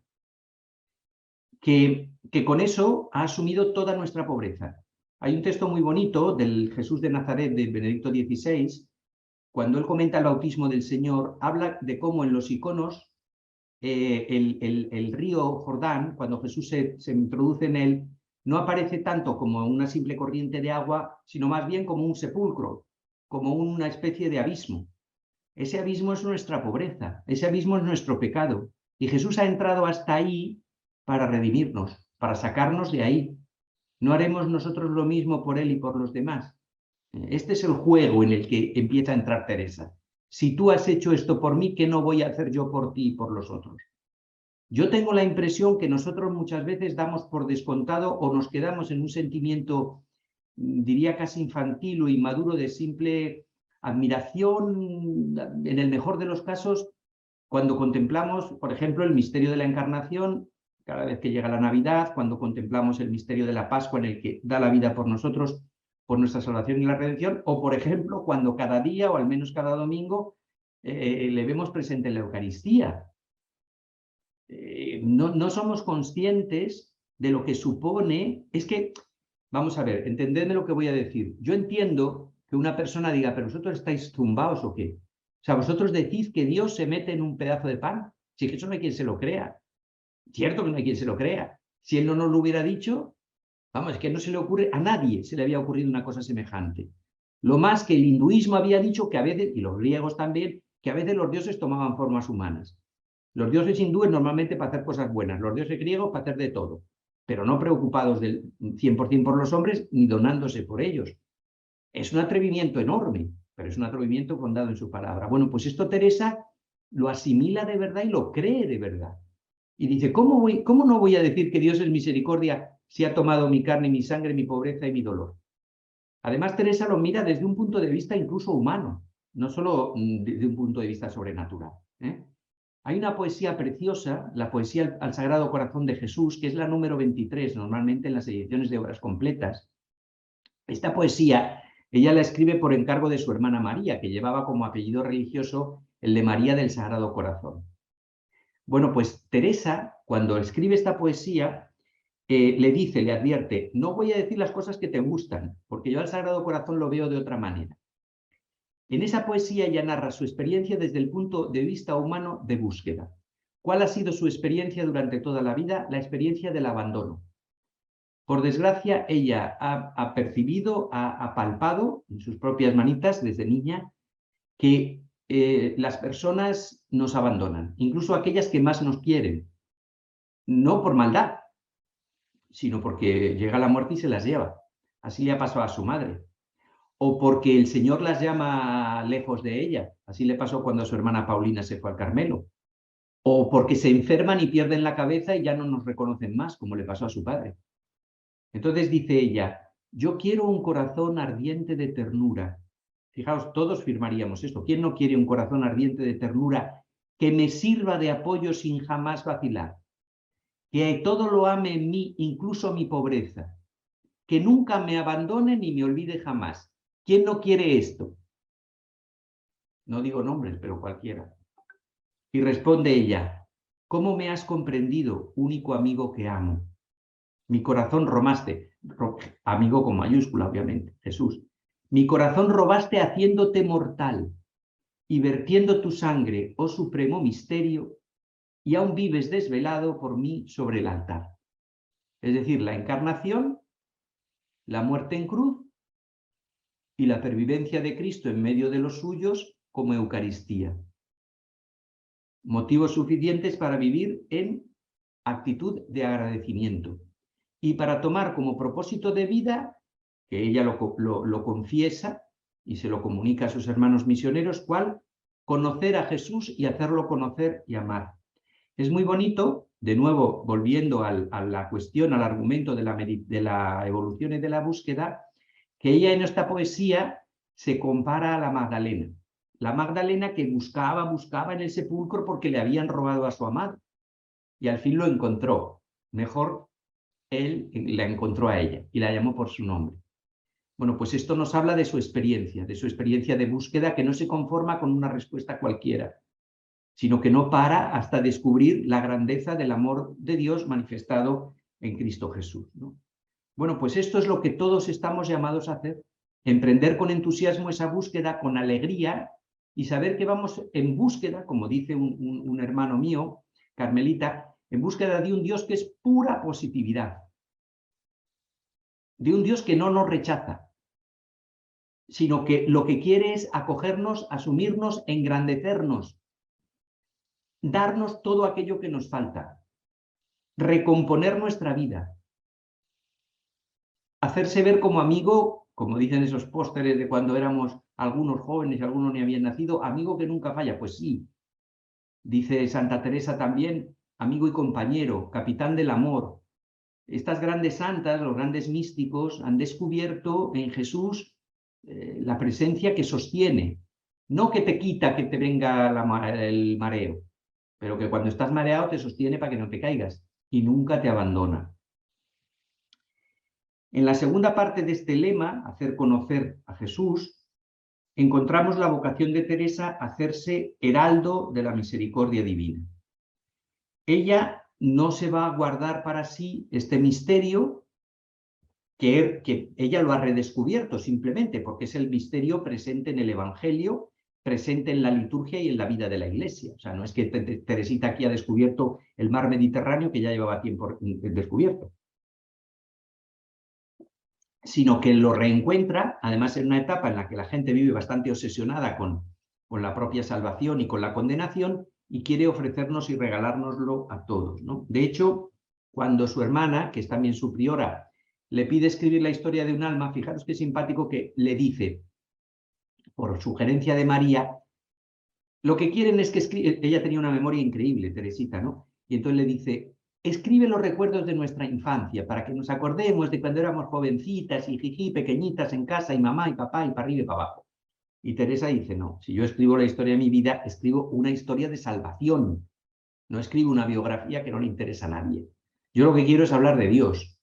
Que con eso ha asumido toda nuestra pobreza. Hay un texto muy bonito del Jesús de Nazaret de Benedicto XVI, cuando él comenta el bautismo del Señor, habla de cómo en los iconos el río Jordán, cuando Jesús se introduce en él, no aparece tanto como una simple corriente de agua, sino más bien como un sepulcro, como una especie de abismo. Ese abismo es nuestra pobreza, ese abismo es nuestro pecado. Y Jesús ha entrado hasta ahí para redimirnos, para sacarnos de ahí. ¿No haremos nosotros lo mismo por él y por los demás? Este es el juego en el que empieza a entrar Teresa. Si tú has hecho esto por mí, ¿qué no voy a hacer yo por ti y por los otros? Yo tengo la impresión que nosotros muchas veces damos por descontado o nos quedamos en un sentimiento, diría casi infantil o inmaduro, de simple admiración, en el mejor de los casos, cuando contemplamos, por ejemplo, el misterio de la Encarnación, cada vez que llega la Navidad, cuando contemplamos el misterio de la Pascua en el que da la vida por nosotros, por nuestra salvación y la redención, o por ejemplo, cuando cada día, o al menos cada domingo, le vemos presente en la Eucaristía. No somos conscientes de lo que supone. Es que, vamos a ver, entendedme lo que voy a decir. Yo entiendo que una persona diga, pero vosotros estáis zumbaos o qué. O sea, vosotros decís que Dios se mete en un pedazo de pan. Si es que eso no hay quien se lo crea. Cierto que no hay quien se lo crea. Si él no nos lo hubiera dicho, vamos, es que no se le ocurre, a nadie se le había ocurrido una cosa semejante. Lo más que el hinduismo había dicho que a veces, y los griegos también, que a veces los dioses tomaban formas humanas. Los dioses hindúes normalmente para hacer cosas buenas, los dioses griegos para hacer de todo, pero no preocupados del 100% por los hombres ni donándose por ellos. Es un atrevimiento enorme, pero es un atrevimiento fundado en su palabra. Bueno, pues esto Teresa lo asimila de verdad y lo cree de verdad. Y dice, ¿cómo no voy a decir que Dios es misericordia si ha tomado mi carne, mi sangre, mi pobreza y mi dolor? Además, Teresa lo mira desde un punto de vista incluso humano, no solo desde un punto de vista sobrenatural. Hay una poesía preciosa, la poesía al Sagrado Corazón de Jesús, que es la número 23, normalmente en las ediciones de obras completas. Esta poesía, ella la escribe por encargo de su hermana María, que llevaba como apellido religioso el de María del Sagrado Corazón. Bueno, pues Teresa, cuando escribe esta poesía, le advierte, no voy a decir las cosas que te gustan, porque yo al Sagrado Corazón lo veo de otra manera. En esa poesía ella narra su experiencia desde el punto de vista humano de búsqueda. ¿Cuál ha sido su experiencia durante toda la vida? La experiencia del abandono. Por desgracia, ella ha percibido, ha palpado en sus propias manitas desde niña que las personas nos abandonan, incluso aquellas que más nos quieren, no por maldad, sino porque llega la muerte y se las lleva. Así le ha pasado a su madre. O porque el Señor las llama lejos de ella. Así le pasó cuando su hermana Paulina se fue al Carmelo. O porque se enferman y pierden la cabeza y ya no nos reconocen más, como le pasó a su padre. Entonces dice ella, yo quiero un corazón ardiente de ternura. Fijaos, todos firmaríamos esto. ¿Quién no quiere un corazón ardiente de ternura que me sirva de apoyo sin jamás vacilar? Que todo lo ame en mí, incluso mi pobreza. Que nunca me abandone ni me olvide jamás. ¿Quién no quiere esto? No digo nombres, pero cualquiera. Y responde ella, ¿cómo me has comprendido, único amigo que amo? Mi corazón robaste, amigo con mayúscula, obviamente, Jesús. Mi corazón robaste haciéndote mortal y vertiendo tu sangre, oh supremo misterio, y aún vives desvelado por mí sobre el altar. Es decir, la encarnación, la muerte en cruz y la pervivencia de Cristo en medio de los suyos como Eucaristía. Motivos suficientes para vivir en actitud de agradecimiento y para tomar como propósito de vida, que ella lo confiesa y se lo comunica a sus hermanos misioneros, ¿cuál? Conocer a Jesús y hacerlo conocer y amar. Es muy bonito, de nuevo, volviendo a la cuestión, al argumento de la evolución y de la búsqueda, que ella en esta poesía se compara a la Magdalena. La Magdalena que buscaba en el sepulcro porque le habían robado a su amado. Y al fin lo encontró. Mejor, él la encontró a ella y la llamó por su nombre. Bueno, pues esto nos habla de su experiencia de búsqueda que no se conforma con una respuesta cualquiera, sino que no para hasta descubrir la grandeza del amor de Dios manifestado en Cristo Jesús, ¿no? Bueno, pues esto es lo que todos estamos llamados a hacer, emprender con entusiasmo esa búsqueda, con alegría, y saber que vamos en búsqueda, como dice un hermano mío, carmelita, en búsqueda de un Dios que es pura positividad, de un Dios que no nos rechaza, sino que lo que quiere es acogernos, asumirnos, engrandecernos, darnos todo aquello que nos falta, recomponer nuestra vida, hacerse ver como amigo, como dicen esos pósteres de cuando éramos algunos jóvenes y algunos ni habían nacido, amigo que nunca falla. Pues sí, dice Santa Teresa también, amigo y compañero, capitán del amor. Estas grandes santas, los grandes místicos, han descubierto en Jesús la presencia que sostiene, no que te quita, que te venga el mareo, pero que cuando estás mareado te sostiene para que no te caigas y nunca te abandona. En la segunda parte de este lema, hacer conocer a Jesús, encontramos la vocación de Teresa a hacerse heraldo de la misericordia divina. Ella no se va a guardar para sí este misterio que ella lo ha redescubierto simplemente porque es el misterio presente en el Evangelio, presente en la liturgia y en la vida de la Iglesia. O sea, no es que Teresita aquí ha descubierto el mar Mediterráneo que ya llevaba tiempo descubierto, sino que lo reencuentra, además en una etapa en la que la gente vive bastante obsesionada con la propia salvación y con la condenación, y quiere ofrecernos y regalárnoslo a todos, ¿no? De hecho, cuando su hermana, que es también su priora, le pide escribir la historia de un alma, fijaros qué simpático que le dice, por sugerencia de María, lo que quieren es que escriba, ella tenía una memoria increíble, Teresita, ¿no? Y entonces le dice, escribe los recuerdos de nuestra infancia para que nos acordemos de cuando éramos jovencitas y jiji, pequeñitas en casa y mamá y papá y para arriba y para abajo. Y Teresa dice, no, si yo escribo la historia de mi vida, escribo una historia de salvación, no escribo una biografía que no le interesa a nadie. Yo lo que quiero es hablar de Dios,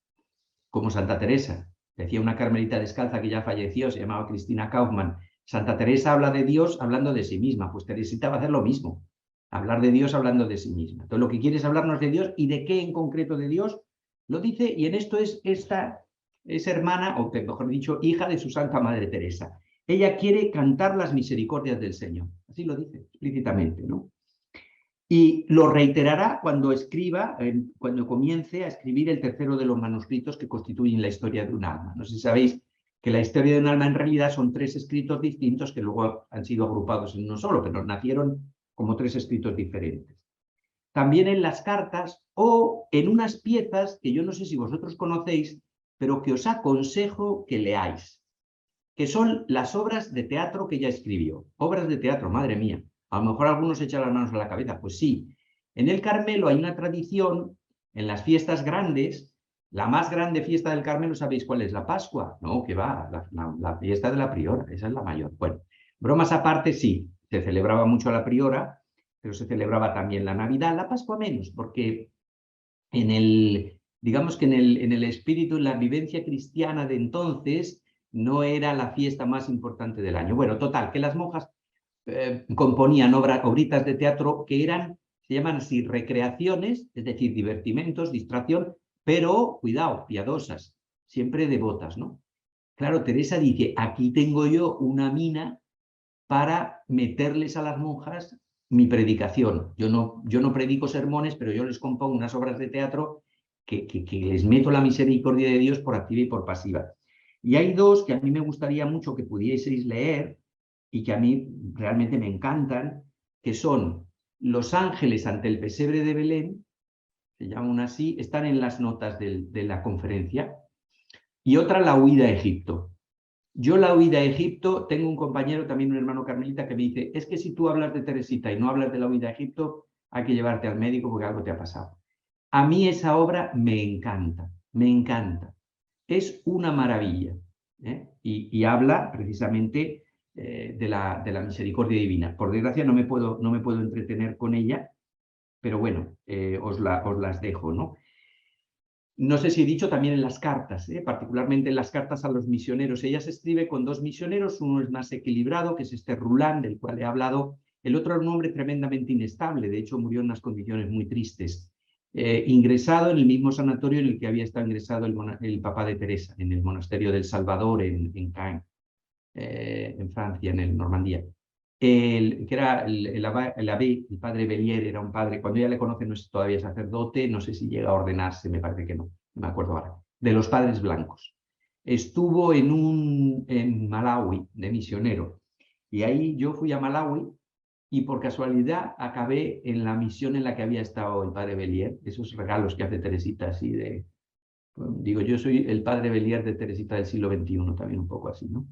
como Santa Teresa. Decía una carmelita descalza que ya falleció, se llamaba Cristina Kaufmann. Santa Teresa habla de Dios hablando de sí misma, pues Teresita va a hacer lo mismo. Hablar de Dios hablando de sí misma. Entonces lo que quiere es hablarnos de Dios y de qué en concreto de Dios lo dice, y en esto es hermana, o mejor dicho, hija de su Santa Madre Teresa. Ella quiere cantar las misericordias del Señor. Así lo dice explícitamente, ¿no? Y lo reiterará cuando escriba, cuando comience a escribir el tercero de los manuscritos que constituyen la historia de un alma. No sé si sabéis que la historia de un alma en realidad son 3 escritos distintos que luego han sido agrupados en uno solo, pero nacieron como 3 escritos diferentes. También en las cartas o en unas piezas que yo no sé si vosotros conocéis, pero que os aconsejo que leáis, que son las obras de teatro que ella escribió. Obras de teatro, madre mía. A lo mejor algunos echan las manos a la cabeza. Pues sí, en el Carmelo hay una tradición, en las fiestas grandes, la más grande fiesta del Carmelo, ¿sabéis cuál es? La Pascua. No, que va, la fiesta de la priora, esa es la mayor. Bueno, bromas aparte, sí, se celebraba mucho la priora, pero se celebraba también la Navidad, la Pascua menos, porque digamos que en el espíritu, en la vivencia cristiana de entonces, no era la fiesta más importante del año. Bueno, total, que las monjas componían obritas de teatro que eran, se llaman así, recreaciones, es decir, divertimentos, distracción, pero, cuidado, piadosas, siempre devotas, ¿no? Claro, Teresa dice, aquí tengo yo una mina para meterles a las monjas mi predicación. Yo no predico sermones, pero yo les compongo unas obras de teatro que les meto la misericordia de Dios por activa y por pasiva. Y hay 2 que a mí me gustaría mucho que pudieseis leer y que a mí realmente me encantan, que son Los ángeles ante el pesebre de Belén, se llaman así, están en las notas de la conferencia, y otra, La huida a Egipto. Yo la huida a Egipto, tengo un compañero, también un hermano carmelita, que me dice, es que si tú hablas de Teresita y no hablas de la huida a Egipto, hay que llevarte al médico porque algo te ha pasado. A mí esa obra me encanta, me encanta. Es una maravilla, ¿eh? Y habla precisamente de la misericordia divina. Por desgracia no me puedo entretener con ella, pero bueno, os las dejo, ¿no? No sé si he dicho también en las cartas, particularmente en las cartas a los misioneros. Ella se escribe con 2 misioneros, uno es más equilibrado, que es este Rulán, del cual he hablado. El otro era un hombre tremendamente inestable, de hecho murió en unas condiciones muy tristes. Ingresado en el mismo sanatorio en el que había estado ingresado el Papa de Teresa, en el monasterio del Salvador, en Caen, en Francia, en Normandía. Que era el abbé, el padre Bellier, era un padre, cuando ya le conoce no es todavía sacerdote, no sé si llega a ordenarse, me parece que no me acuerdo ahora, de los padres blancos. Estuvo en Malawi de misionero, y ahí yo fui a Malawi y por casualidad acabé en la misión en la que había estado el padre Bellier, esos regalos que hace Teresita así de, digo, yo soy el padre Bellier de Teresita del siglo XXI, también un poco así, ¿no?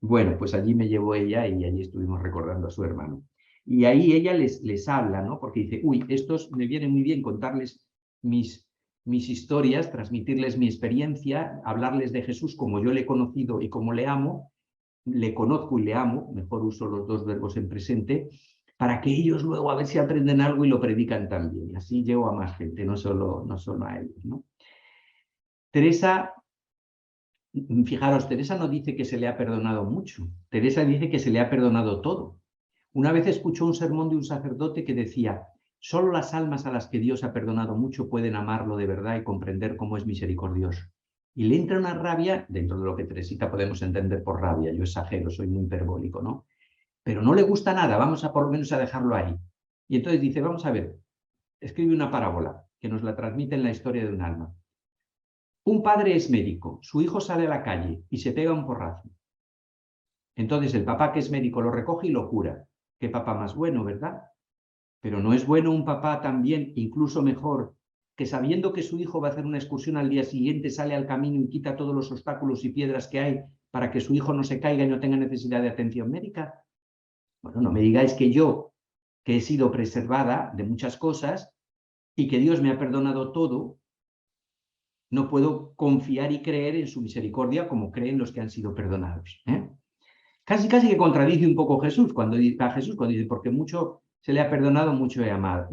Bueno, pues allí me llevó ella y allí estuvimos recordando a su hermano. Y ahí ella les habla, ¿no? Porque dice, uy, estos me viene muy bien contarles mis historias, transmitirles mi experiencia, hablarles de Jesús como yo le he conocido y como le amo, le conozco y le amo, mejor uso los 2 verbos en presente, para que ellos luego a ver si aprenden algo y lo predican también. Y así llego a más gente, no solo a ellos, ¿no? Teresa, fijaros, Teresa no dice que se le ha perdonado mucho. Teresa dice que se le ha perdonado todo. Una vez escuchó un sermón de un sacerdote que decía, solo las almas a las que Dios ha perdonado mucho pueden amarlo de verdad y comprender cómo es misericordioso. Y le entra una rabia, dentro de lo que Teresita podemos entender por rabia, yo exagero, soy muy hiperbólico, ¿no? Pero no le gusta nada, vamos a por lo menos a dejarlo ahí. Y entonces dice, vamos a ver, escribe una parábola que nos la transmite en la historia de un alma. Un padre es médico, su hijo sale a la calle y se pega un porrazo. Entonces el papá que es médico lo recoge y lo cura. Qué papá más bueno, ¿verdad? Pero ¿no es bueno un papá también, incluso mejor, que sabiendo que su hijo va a hacer una excursión al día siguiente, sale al camino y quita todos los obstáculos y piedras que hay para que su hijo no se caiga y no tenga necesidad de atención médica? Bueno, no me digáis que yo, que he sido preservada de muchas cosas y que Dios me ha perdonado todo, no puedo confiar y creer en su misericordia como creen los que han sido perdonados. Casi que contradice un poco Jesús cuando dice, porque mucho se le ha perdonado, mucho he amado,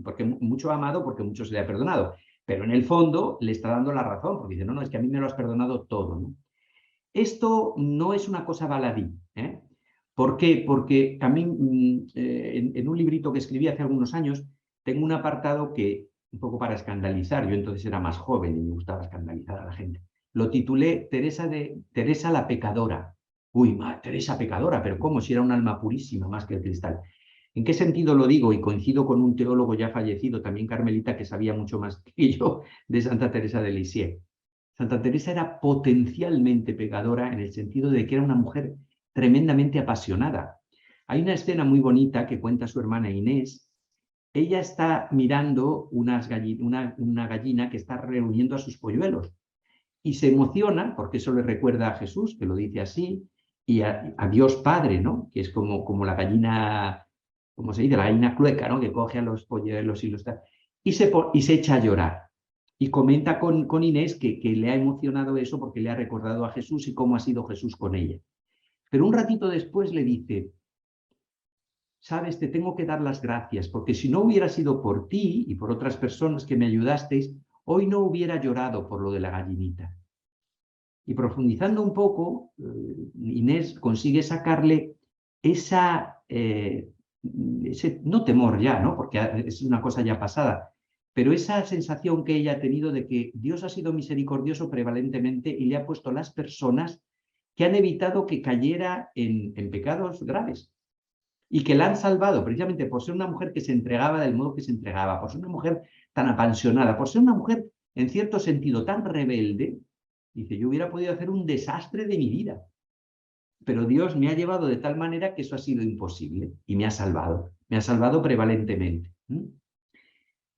porque mucho ha amado, porque mucho se le ha perdonado. Pero en el fondo le está dando la razón, porque dice, no, es que a mí me lo has perdonado todo, ¿no? Esto no es una cosa baladí, ¿eh? ¿Por qué? Porque a mí, en un librito que escribí hace algunos años, tengo un apartado que, un poco para escandalizar, yo entonces era más joven y me gustaba escandalizar a la gente, lo titulé Teresa la pecadora, uy, Teresa pecadora, pero ¿cómo? Si era un alma purísima más que el cristal. ¿En qué sentido lo digo? Y coincido con un teólogo ya fallecido, también carmelita, que sabía mucho más que yo de Santa Teresa de Lisieux. Santa Teresa era potencialmente pecadora en el sentido de que era una mujer tremendamente apasionada. Hay una escena muy bonita que cuenta su hermana Inés. Ella está mirando una gallina que está reuniendo a sus polluelos y se emociona porque eso le recuerda a Jesús, que lo dice así, y a Dios Padre, ¿no? Que es como la gallina, ¿cómo se dice? La gallina clueca, ¿no? Que coge a los polluelos y los da. Y se echa a llorar. Y comenta con Inés que le ha emocionado eso porque le ha recordado a Jesús y cómo ha sido Jesús con ella. Pero un ratito después le dice, sabes, te tengo que dar las gracias, porque si no hubiera sido por ti y por otras personas que me ayudasteis, hoy no hubiera llorado por lo de la gallinita. Y profundizando un poco, Inés consigue sacarle ese, no temor ya, ¿no? Porque es una cosa ya pasada, pero esa sensación que ella ha tenido de que Dios ha sido misericordioso prevalentemente y le ha puesto las personas que han evitado que cayera en pecados graves y que la han salvado precisamente por ser una mujer que se entregaba del modo que se entregaba, por ser una mujer tan apasionada, por ser una mujer en cierto sentido tan rebelde. Dice, yo hubiera podido hacer un desastre de mi vida, pero Dios me ha llevado de tal manera que eso ha sido imposible y me ha salvado prevalentemente.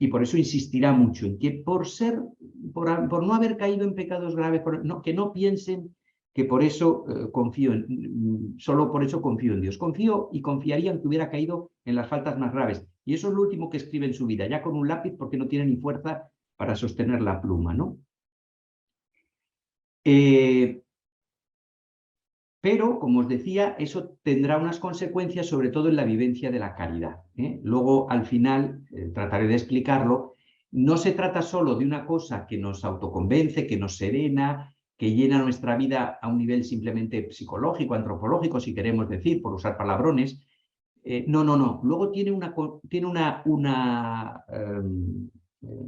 Y por eso insistirá mucho en que por no haber caído en pecados graves, que no piensen que por eso solo por eso confío en Dios. Confío y confiaría en que hubiera caído en las faltas más graves. Y eso es lo último que escribe en su vida, ya con un lápiz porque no tiene ni fuerza para sostener la pluma, ¿no? Pero, como os decía, eso tendrá unas consecuencias sobre todo en la vivencia de la caridad. Luego, al final, trataré de explicarlo, no se trata solo de una cosa que nos autoconvence, que nos serena, que llena nuestra vida a un nivel simplemente psicológico, antropológico, si queremos decir, por usar palabrones. No. Luego tiene una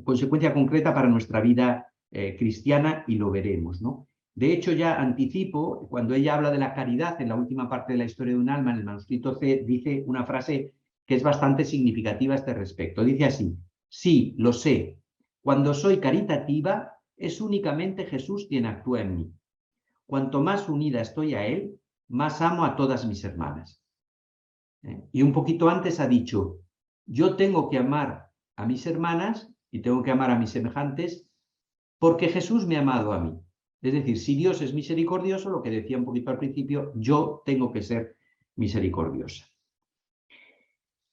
consecuencia concreta para nuestra vida cristiana y lo veremos, ¿no? De hecho, ya anticipo, cuando ella habla de la caridad en la última parte de la historia de un alma, en el manuscrito C, dice una frase que es bastante significativa a este respecto. Dice así, sí, lo sé, cuando soy caritativa es únicamente Jesús quien actúa en mí. Cuanto más unida estoy a Él, más amo a todas mis hermanas. Y un poquito antes ha dicho, yo tengo que amar a mis hermanas y tengo que amar a mis semejantes porque Jesús me ha amado a mí. Es decir, si Dios es misericordioso, lo que decía un poquito al principio, yo tengo que ser misericordiosa.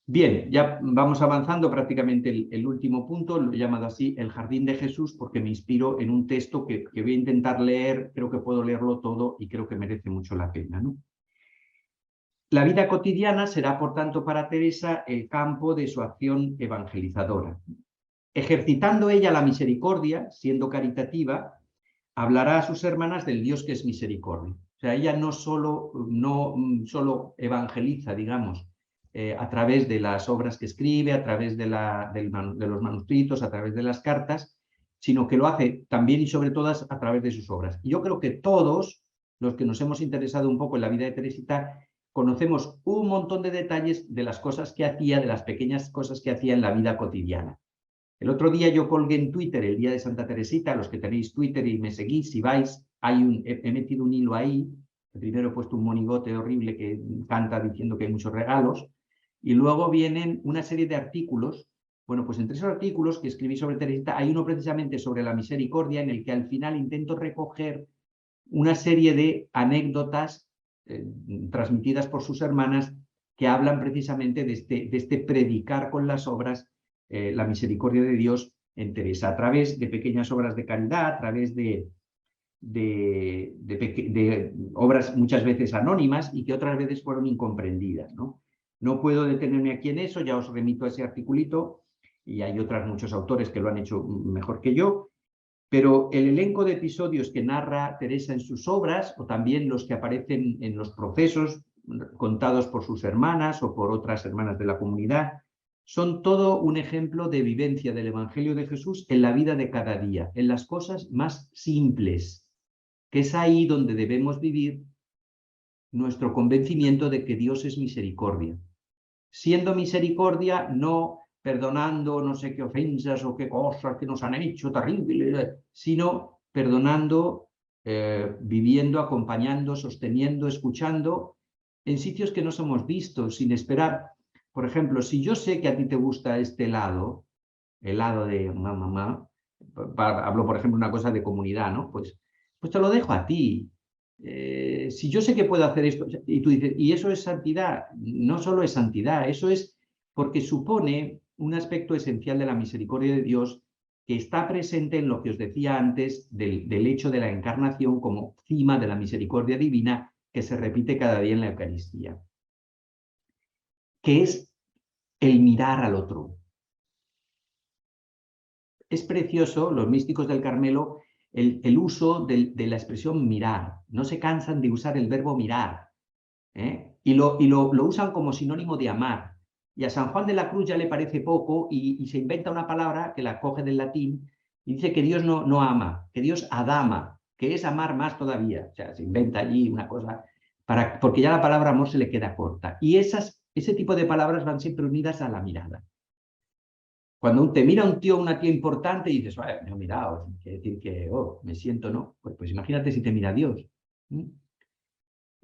Bien, ya vamos avanzando prácticamente el último punto, lo he llamado así el jardín de Jesús, porque me inspiro en un texto que voy a intentar leer, creo que puedo leerlo todo y creo que merece mucho la pena, ¿no? La vida cotidiana será, por tanto, para Teresa el campo de su acción evangelizadora. Ejercitando ella la misericordia, siendo caritativa, hablará a sus hermanas del Dios que es misericordia. O sea, ella no solo evangeliza, digamos, a través de las obras que escribe, a través de los manuscritos, a través de las cartas, sino que lo hace también y sobre todo a través de sus obras. Y yo creo que todos los que nos hemos interesado un poco en la vida de Teresita conocemos un montón de detalles de las cosas que hacía, de las pequeñas cosas que hacía en la vida cotidiana. El otro día yo colgué en Twitter el día de Santa Teresita, los que tenéis Twitter y me seguís, si vais, he metido un hilo ahí. Primero he puesto un monigote horrible que canta diciendo que hay muchos regalos, y luego vienen una serie de artículos. Bueno, pues entre esos artículos que escribí sobre Teresita hay uno precisamente sobre la misericordia, en el que al final intento recoger una serie de anécdotas transmitidas por sus hermanas que hablan precisamente de este predicar con las obras la misericordia de Dios en Teresa, a través de pequeñas obras de caridad, a través de obras muchas veces anónimas y que otras veces fueron incomprendidas, ¿no? No puedo detenerme aquí en eso, ya os remito a ese articulito y hay muchos autores que lo han hecho mejor que yo, pero el elenco de episodios que narra Teresa en sus obras, o también los que aparecen en los procesos contados por sus hermanas o por otras hermanas de la comunidad, son todo un ejemplo de vivencia del Evangelio de Jesús en la vida de cada día, en las cosas más simples, que es ahí donde debemos vivir nuestro convencimiento de que Dios es misericordia. Siendo misericordia, no perdonando no sé qué ofensas o qué cosas que nos han hecho terribles, sino perdonando, viviendo, acompañando, sosteniendo, escuchando en sitios que no somos vistos, sin esperar. Por ejemplo, si yo sé que a ti te gusta este helado de mamá, hablo por ejemplo una cosa de comunidad, ¿no? Pues te lo dejo a ti. Si yo sé que puedo hacer esto, y tú dices, y eso es santidad, no solo es santidad, eso es porque supone un aspecto esencial de la misericordia de Dios que está presente en lo que os decía antes del hecho de la encarnación como cima de la misericordia divina que se repite cada día en la Eucaristía, que es el mirar al otro. Es precioso, los místicos del Carmelo, el uso de la expresión mirar. No se cansan de usar el verbo mirar, ¿eh? Y lo usan como sinónimo de amar. Y a San Juan de la Cruz ya le parece poco y se inventa una palabra que la coge del latín y dice que Dios no ama, que Dios adama, que es amar más todavía. O sea, se inventa allí una cosa, porque ya la palabra amor se le queda corta. Y ese tipo de palabras van siempre unidas a la mirada. Cuando te mira un tío o una tía importante y dices, me ha mirado, quiere decir que me siento, ¿no? Pues imagínate si te mira Dios.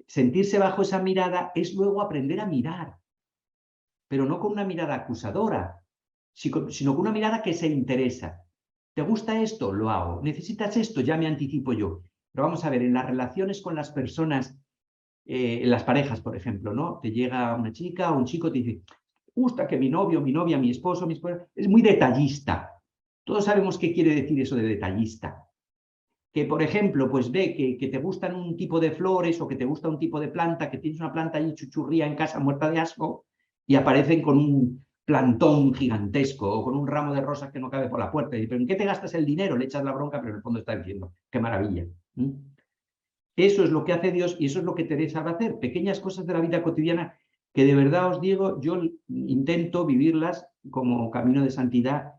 Sentirse bajo esa mirada es luego aprender a mirar, pero no con una mirada acusadora, sino con una mirada que se interesa. ¿Te gusta esto? Lo hago. ¿Necesitas esto? Ya me anticipo yo. Pero vamos a ver, en las relaciones con las personas, en las parejas, por ejemplo, ¿no? Te llega una chica o un chico, te dice, gusta que mi novio, mi novia, mi esposo, es muy detallista. Todos sabemos qué quiere decir eso de detallista. Que, por ejemplo, pues ve que te gustan un tipo de flores o que te gusta un tipo de planta, que tienes una planta allí chuchurría en casa muerta de asco y aparecen con un plantón gigantesco o con un ramo de rosas que no cabe por la puerta. Y dices, ¿pero en qué te gastas el dinero? Le echas la bronca, pero en el fondo está diciendo, qué maravilla. Eso es lo que hace Dios y eso es lo que Teresa va a hacer. Pequeñas cosas de la vida cotidiana que de verdad os digo, yo intento vivirlas como camino de santidad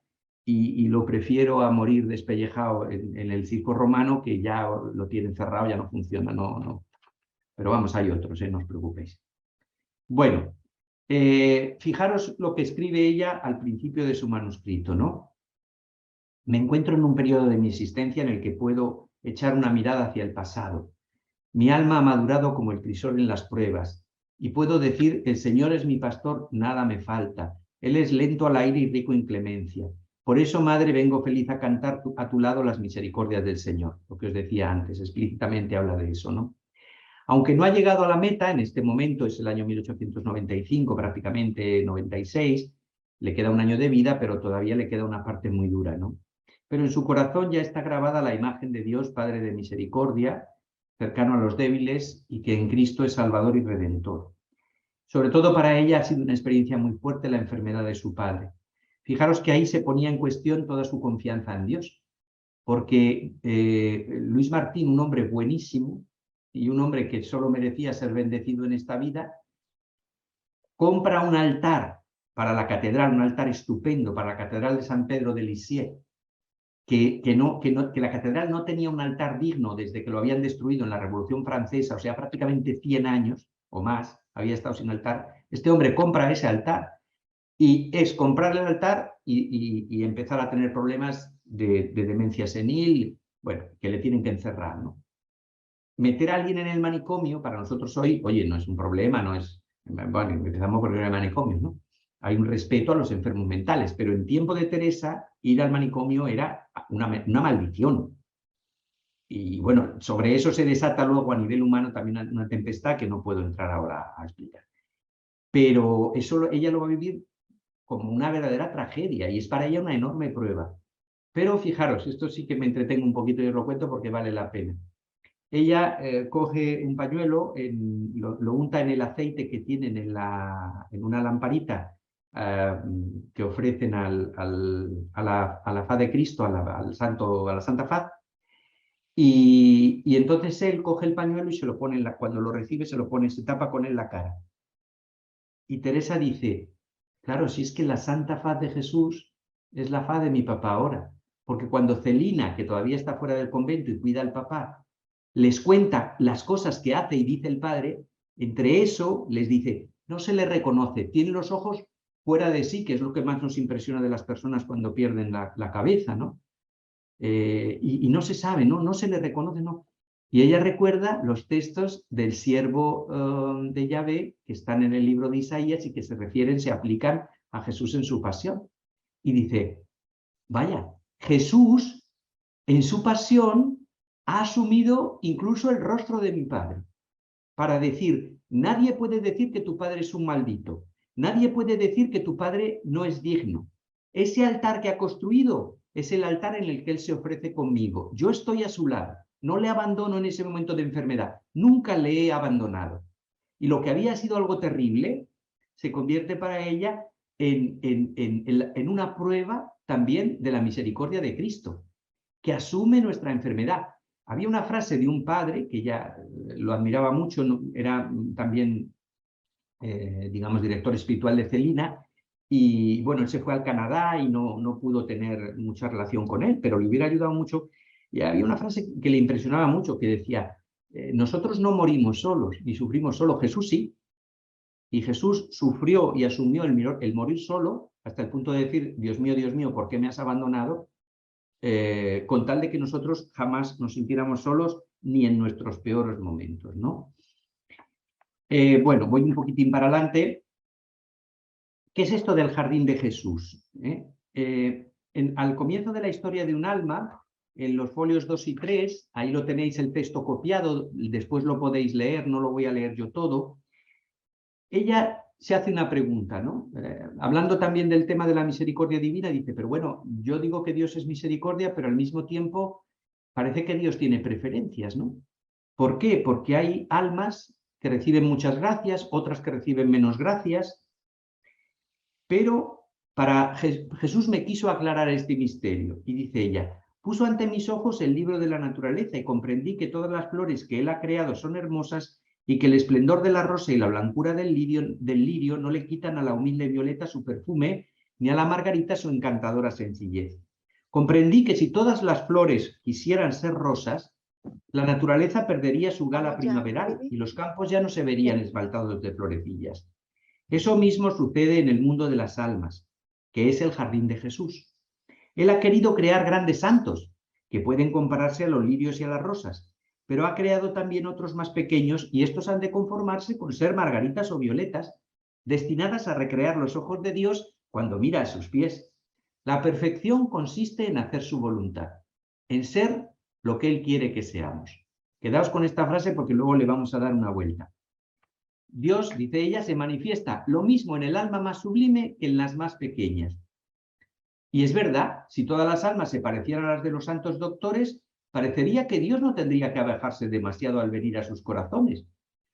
y lo prefiero a morir despellejado en el circo romano, que ya lo tienen cerrado, ya no funciona, no. Pero vamos, hay otros, no os preocupéis. Bueno, fijaros lo que escribe ella al principio de su manuscrito, ¿no? Me encuentro en un periodo de mi existencia en el que puedo echar una mirada hacia el pasado. Mi alma ha madurado como el crisol en las pruebas, y puedo decir, el Señor es mi pastor, nada me falta. Él es lento al aire y rico en clemencia. Por eso, Madre, vengo feliz a cantar a tu lado las misericordias del Señor. Lo que os decía antes, explícitamente habla de eso, ¿no? Aunque no ha llegado a la meta, en este momento es el año 1895, prácticamente 96, le queda un año de vida, pero todavía le queda una parte muy dura, ¿no? Pero en su corazón ya está grabada la imagen de Dios, Padre de misericordia, cercano a los débiles y que en Cristo es Salvador y Redentor. Sobre todo para ella ha sido una experiencia muy fuerte la enfermedad de su padre. Fijaros que ahí se ponía en cuestión toda su confianza en Dios, porque Luis Martín, un hombre buenísimo y un hombre que solo merecía ser bendecido en esta vida, compra un altar para la catedral, un altar estupendo para la catedral de San Pedro de Lisieux, que la catedral no tenía un altar digno desde que lo habían destruido en la Revolución Francesa, o sea, prácticamente 100 años o más había estado sin altar. Este hombre compra ese altar y es comprar el altar y empezar a tener problemas de demencia senil, bueno, que le tienen que encerrar, ¿no? Meter a alguien en el manicomio para nosotros hoy, oye, no es un problema, no es... Bueno, empezamos por el manicomio, ¿no? Hay un respeto a los enfermos mentales, pero en tiempo de Teresa ir al manicomio era una maldición. Y bueno, sobre eso se desata luego a nivel humano también una tempestad que no puedo entrar ahora a explicar. Pero eso ella lo va a vivir como una verdadera tragedia y es para ella una enorme prueba. Pero fijaros, esto sí que me entretengo un poquito y os lo cuento porque vale la pena. Ella coge un pañuelo, lo unta en el aceite que tienen en una lamparita que ofrecen a la faz de Cristo, a la Santa Faz, y entonces él coge el pañuelo y se lo pone, cuando lo recibe se tapa con él la cara. Y Teresa dice, claro, si es que la Santa Faz de Jesús es la faz de mi papá ahora, porque cuando Celina, que todavía está fuera del convento y cuida al papá, les cuenta las cosas que hace y dice el padre, Entre eso les dice, no se le reconoce, tiene los ojos fuera de sí, que es lo que más nos impresiona de las personas cuando pierden la cabeza, ¿no? Y no se sabe, ¿no? No se le reconoce, ¿no? Y ella recuerda los textos del siervo de Yahvé que están en el libro de Isaías y que se aplican a Jesús en su pasión. Y dice, vaya, Jesús en su pasión ha asumido incluso el rostro de mi padre para decir, nadie puede decir que tu padre es un maldito, nadie puede decir que tu padre no es digno. Ese altar que ha construido es el altar en el que él se ofrece conmigo. Yo estoy a su lado, no le abandono en ese momento de enfermedad, nunca le he abandonado. Y lo que había sido algo terrible se convierte para ella en una prueba también de la misericordia de Cristo, que asume nuestra enfermedad. Había una frase de un padre que ya lo admiraba mucho, era también, digamos, director espiritual de Celina, y bueno, él se fue al Canadá y no pudo tener mucha relación con él, pero le hubiera ayudado mucho. Y había una frase que le impresionaba mucho, que decía, nosotros no morimos solos, ni sufrimos solo, Jesús sí. Y Jesús sufrió y asumió el morir solo, hasta el punto de decir, Dios mío, ¿por qué me has abandonado? Con tal de que nosotros jamás nos sintiéramos solos ni en nuestros peores momentos, ¿no? Bueno, voy un poquitín para adelante. ¿Qué es esto del jardín de Jesús? Al comienzo de la historia de un alma, en los folios 2 y 3, ahí lo tenéis el texto copiado, después lo podéis leer, no lo voy a leer yo todo. Ella se hace una pregunta, ¿no? Hablando también del tema de la misericordia divina, dice, pero bueno, yo digo que Dios es misericordia, pero al mismo tiempo parece que Dios tiene preferencias, ¿no? ¿Por qué? Porque hay almas que reciben muchas gracias, otras que reciben menos gracias, pero Jesús me quiso aclarar este misterio, y dice ella, puso ante mis ojos el libro de la naturaleza y comprendí que todas las flores que él ha creado son hermosas y que el esplendor de la rosa y la blancura del lirio no le quitan a la humilde violeta su perfume, ni a la margarita su encantadora sencillez. Comprendí que si todas las flores quisieran ser rosas, la naturaleza perdería su gala primaveral y los campos ya no se verían esmaltados de florecillas. Eso mismo sucede en el mundo de las almas, que es el jardín de Jesús. Él ha querido crear grandes santos, que pueden compararse a los lirios y a las rosas, pero ha creado también otros más pequeños y estos han de conformarse con ser margaritas o violetas, destinadas a recrear los ojos de Dios cuando mira a sus pies. La perfección consiste en hacer su voluntad, en ser lo que Él quiere que seamos. Quedaos con esta frase porque luego le vamos a dar una vuelta. Dios, dice ella, se manifiesta lo mismo en el alma más sublime que en las más pequeñas. Y es verdad, si todas las almas se parecieran a las de los santos doctores, parecería que Dios no tendría que abejarse demasiado al venir a sus corazones.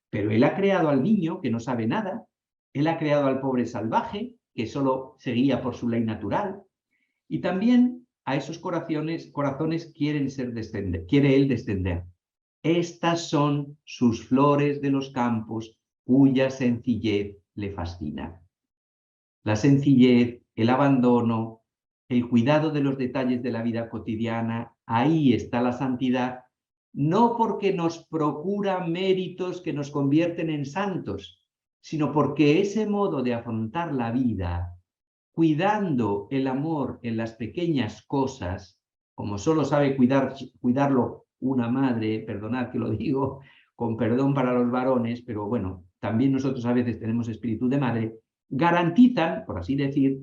Pero Él ha creado al niño que no sabe nada, Él ha creado al pobre salvaje que solo se guía por su ley natural, y también a esos corazones quiere Él descender. Estas son sus flores de los campos, cuya sencillez le fascina. La sencillez, el abandono, el cuidado de los detalles de la vida cotidiana, ahí está la santidad, no porque nos procura méritos que nos convierten en santos, sino porque ese modo de afrontar la vida, cuidando el amor en las pequeñas cosas, como solo sabe cuidarlo una madre, perdonad que lo digo, con perdón para los varones, pero bueno, también nosotros a veces tenemos espíritu de madre, garantizan, por así decir,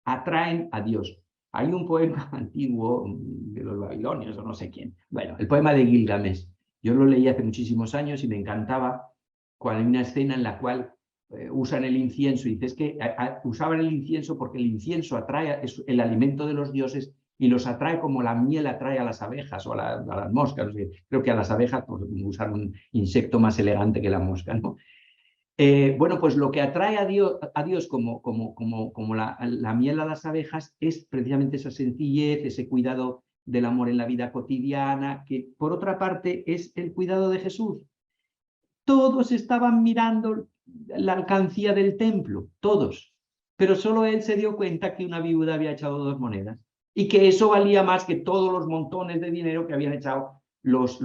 atraen a Dios. Hay un poema antiguo de los babilonios o no sé quién. Bueno, el poema de Gilgamesh. Yo lo leí hace muchísimos años y me encantaba cuando hay una escena en la cual usan el incienso y dices que usaban el incienso porque el incienso atrae, es el alimento de los dioses y los atrae como la miel atrae a las abejas o a las moscas. No sé, creo que a las abejas pues, usan un insecto más elegante que la mosca, ¿no? Bueno, pues lo que atrae a Dios como la miel a las abejas es precisamente esa sencillez, ese cuidado del amor en la vida cotidiana, que por otra parte es el cuidado de Jesús. Todos estaban mirando la alcancía del templo, todos, pero solo él se dio cuenta que una viuda había echado 2 monedas y que eso valía más que todos los montones de dinero que habían echado los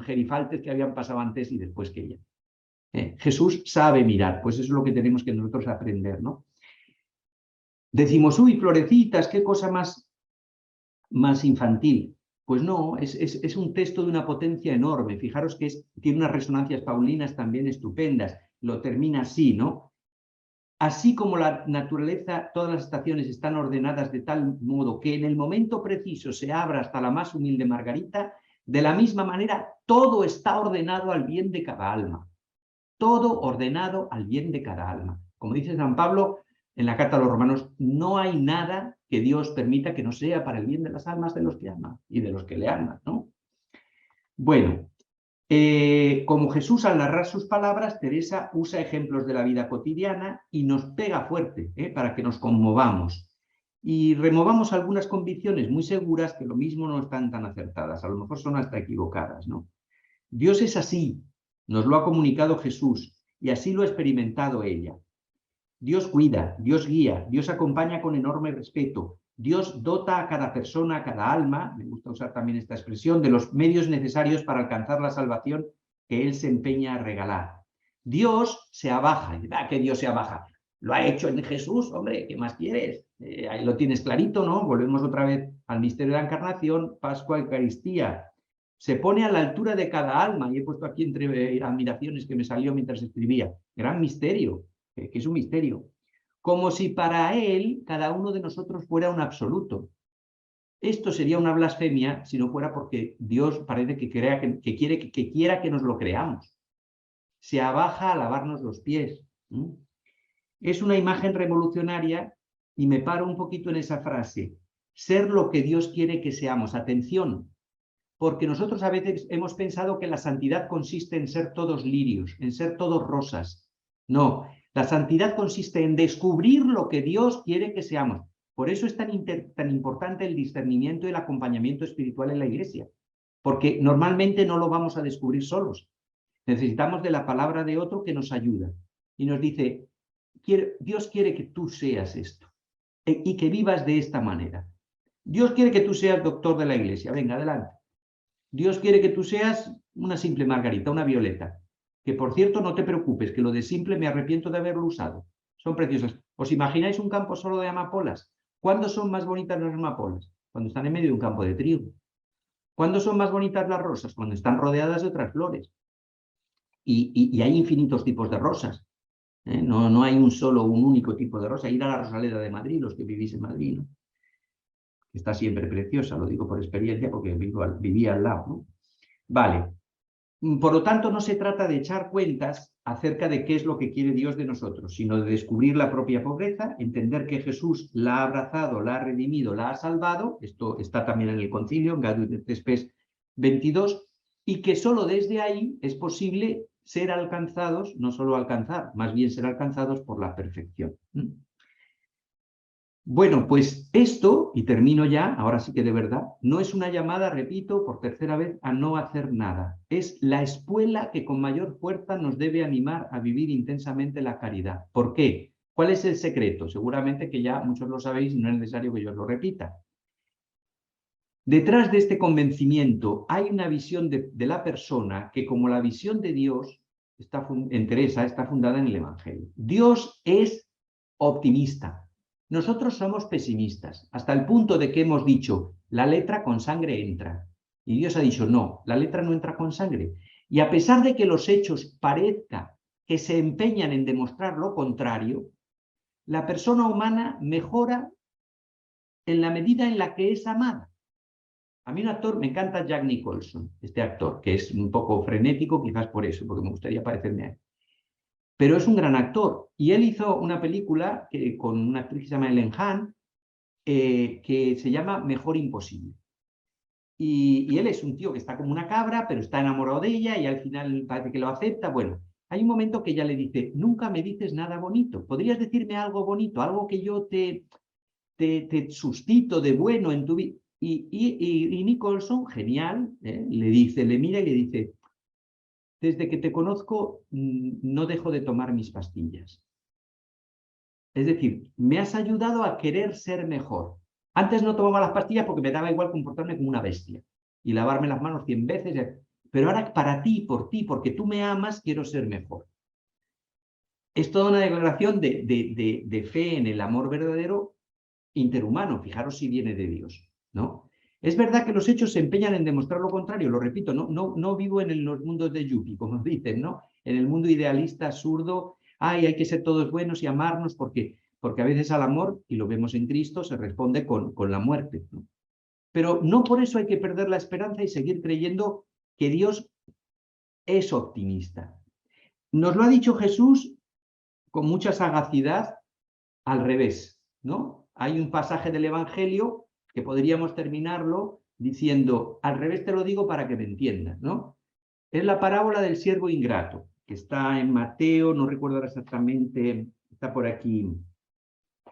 gerifaltes que habían pasado antes y después que ella. Jesús sabe mirar, pues eso es lo que tenemos que nosotros aprender, ¿no? Decimos, uy, florecitas, qué cosa más infantil. Pues no, es un texto de una potencia enorme. Fijaros que tiene unas resonancias paulinas también estupendas. Lo termina así, ¿no? Así como la naturaleza, todas las estaciones están ordenadas de tal modo que en el momento preciso se abra hasta la más humilde margarita, de la misma manera todo está ordenado al bien de cada alma. Todo ordenado al bien de cada alma. Como dice San Pablo en la carta a los romanos, no hay nada que Dios permita que no sea para el bien de las almas de los que aman y de los que le aman, ¿no? Bueno, como Jesús al narrar sus palabras, Teresa usa ejemplos de la vida cotidiana y nos pega fuerte para que nos conmovamos y removamos algunas convicciones muy seguras que lo mismo no están tan acertadas, a lo mejor son hasta equivocadas, ¿no? Dios es así, nos lo ha comunicado Jesús y así lo ha experimentado ella. Dios cuida, Dios guía, Dios acompaña con enorme respeto. Dios dota a cada persona, a cada alma, me gusta usar también esta expresión, de los medios necesarios para alcanzar la salvación que Él se empeña a regalar. Dios se abaja, que Dios se abaja. Lo ha hecho en Jesús, hombre, ¿qué más quieres? Ahí lo tienes clarito, ¿no? Volvemos otra vez al misterio de la encarnación, Pascua, Eucaristía. Se pone a la altura de cada alma, y he puesto aquí entre admiraciones que me salió mientras escribía. Gran misterio, que es un misterio. Como si para él cada uno de nosotros fuera un absoluto. Esto sería una blasfemia si no fuera porque Dios parece que quiera que nos lo creamos. Se abaja a lavarnos los pies. Es una imagen revolucionaria y me paro un poquito en esa frase. Ser lo que Dios quiere que seamos. Atención, porque nosotros a veces hemos pensado que la santidad consiste en ser todos lirios, en ser todos rosas. No, la santidad consiste en descubrir lo que Dios quiere que seamos. Por eso es tan importante el discernimiento y el acompañamiento espiritual en la Iglesia, porque normalmente no lo vamos a descubrir solos. Necesitamos de la palabra de otro que nos ayuda y nos dice, Dios quiere que tú seas esto y que vivas de esta manera. Dios quiere que tú seas doctor de la Iglesia. Venga, adelante. Dios quiere que tú seas una simple margarita, una violeta. Que, por cierto, no te preocupes, que lo de simple me arrepiento de haberlo usado. Son preciosas. ¿Os imagináis un campo solo de amapolas? ¿Cuándo son más bonitas las amapolas? Cuando están en medio de un campo de trigo. ¿Cuándo son más bonitas las rosas? Cuando están rodeadas de otras flores. Y hay infinitos tipos de rosas. No hay un único tipo de rosa. Ir a la Rosaleda de Madrid, los que vivís en Madrid, ¿no? Está siempre preciosa, lo digo por experiencia porque vivía al lado, ¿no? Vale. Por lo tanto, no se trata de echar cuentas acerca de qué es lo que quiere Dios de nosotros, sino de descubrir la propia pobreza, entender que Jesús la ha abrazado, la ha redimido, la ha salvado, esto está también en el concilio, en Gaudium et Spes 22, y que solo desde ahí es posible ser alcanzados, no solo alcanzar, más bien ser alcanzados por la perfección. Bueno, pues esto, y termino ya, ahora sí que de verdad, no es una llamada, repito, por tercera vez, a no hacer nada. Es la espuela que con mayor fuerza nos debe animar a vivir intensamente la caridad. ¿Por qué? ¿Cuál es el secreto? Seguramente que ya muchos lo sabéis y no es necesario que yo os lo repita. Detrás de este convencimiento hay una visión de la persona que, como la visión de Dios, en Teresa, está fundada en el Evangelio. Dios es optimista. Nosotros somos pesimistas, hasta el punto de que hemos dicho, la letra con sangre entra. Y Dios ha dicho, no, la letra no entra con sangre. Y a pesar de que los hechos parezca que se empeñan en demostrar lo contrario, la persona humana mejora en la medida en la que es amada. A mí un actor, me encanta Jack Nicholson, este actor, que es un poco frenético, quizás por eso, porque me gustaría parecerme a él. Pero es un gran actor. Y él hizo una película con una actriz que se llama Helen Hunt, que se llama Mejor Imposible. Y él es un tío que está como una cabra, pero está enamorado de ella y al final parece que lo acepta. Bueno, hay un momento que ella le dice, nunca me dices nada bonito. ¿Podrías decirme algo bonito? Algo que yo te suscito de bueno en tu vida. Y Nicholson, genial, le mira y le dice, desde que te conozco no dejo de tomar mis pastillas. Es decir, me has ayudado a querer ser mejor. Antes no tomaba las pastillas porque me daba igual comportarme como una bestia y lavarme las manos 100 veces. Pero ahora para ti, por ti, porque tú me amas, quiero ser mejor. es toda una declaración de fe en el amor verdadero interhumano. Fijaros si viene de Dios, ¿no? Es verdad que los hechos se empeñan en demostrar lo contrario, lo repito, no vivo en los mundos de Yuppie, como dicen, ¿no? En el mundo idealista, absurdo, hay que ser todos buenos y amarnos, porque a veces al amor, y lo vemos en Cristo, se responde con la muerte, ¿no? Pero no por eso hay que perder la esperanza y seguir creyendo que Dios es optimista. Nos lo ha dicho Jesús con mucha sagacidad al revés, ¿no? Hay un pasaje del Evangelio que podríamos terminarlo diciendo, al revés te lo digo para que me entiendas, ¿no? Es la parábola del siervo ingrato, que está en Mateo, no recuerdo ahora exactamente, está por aquí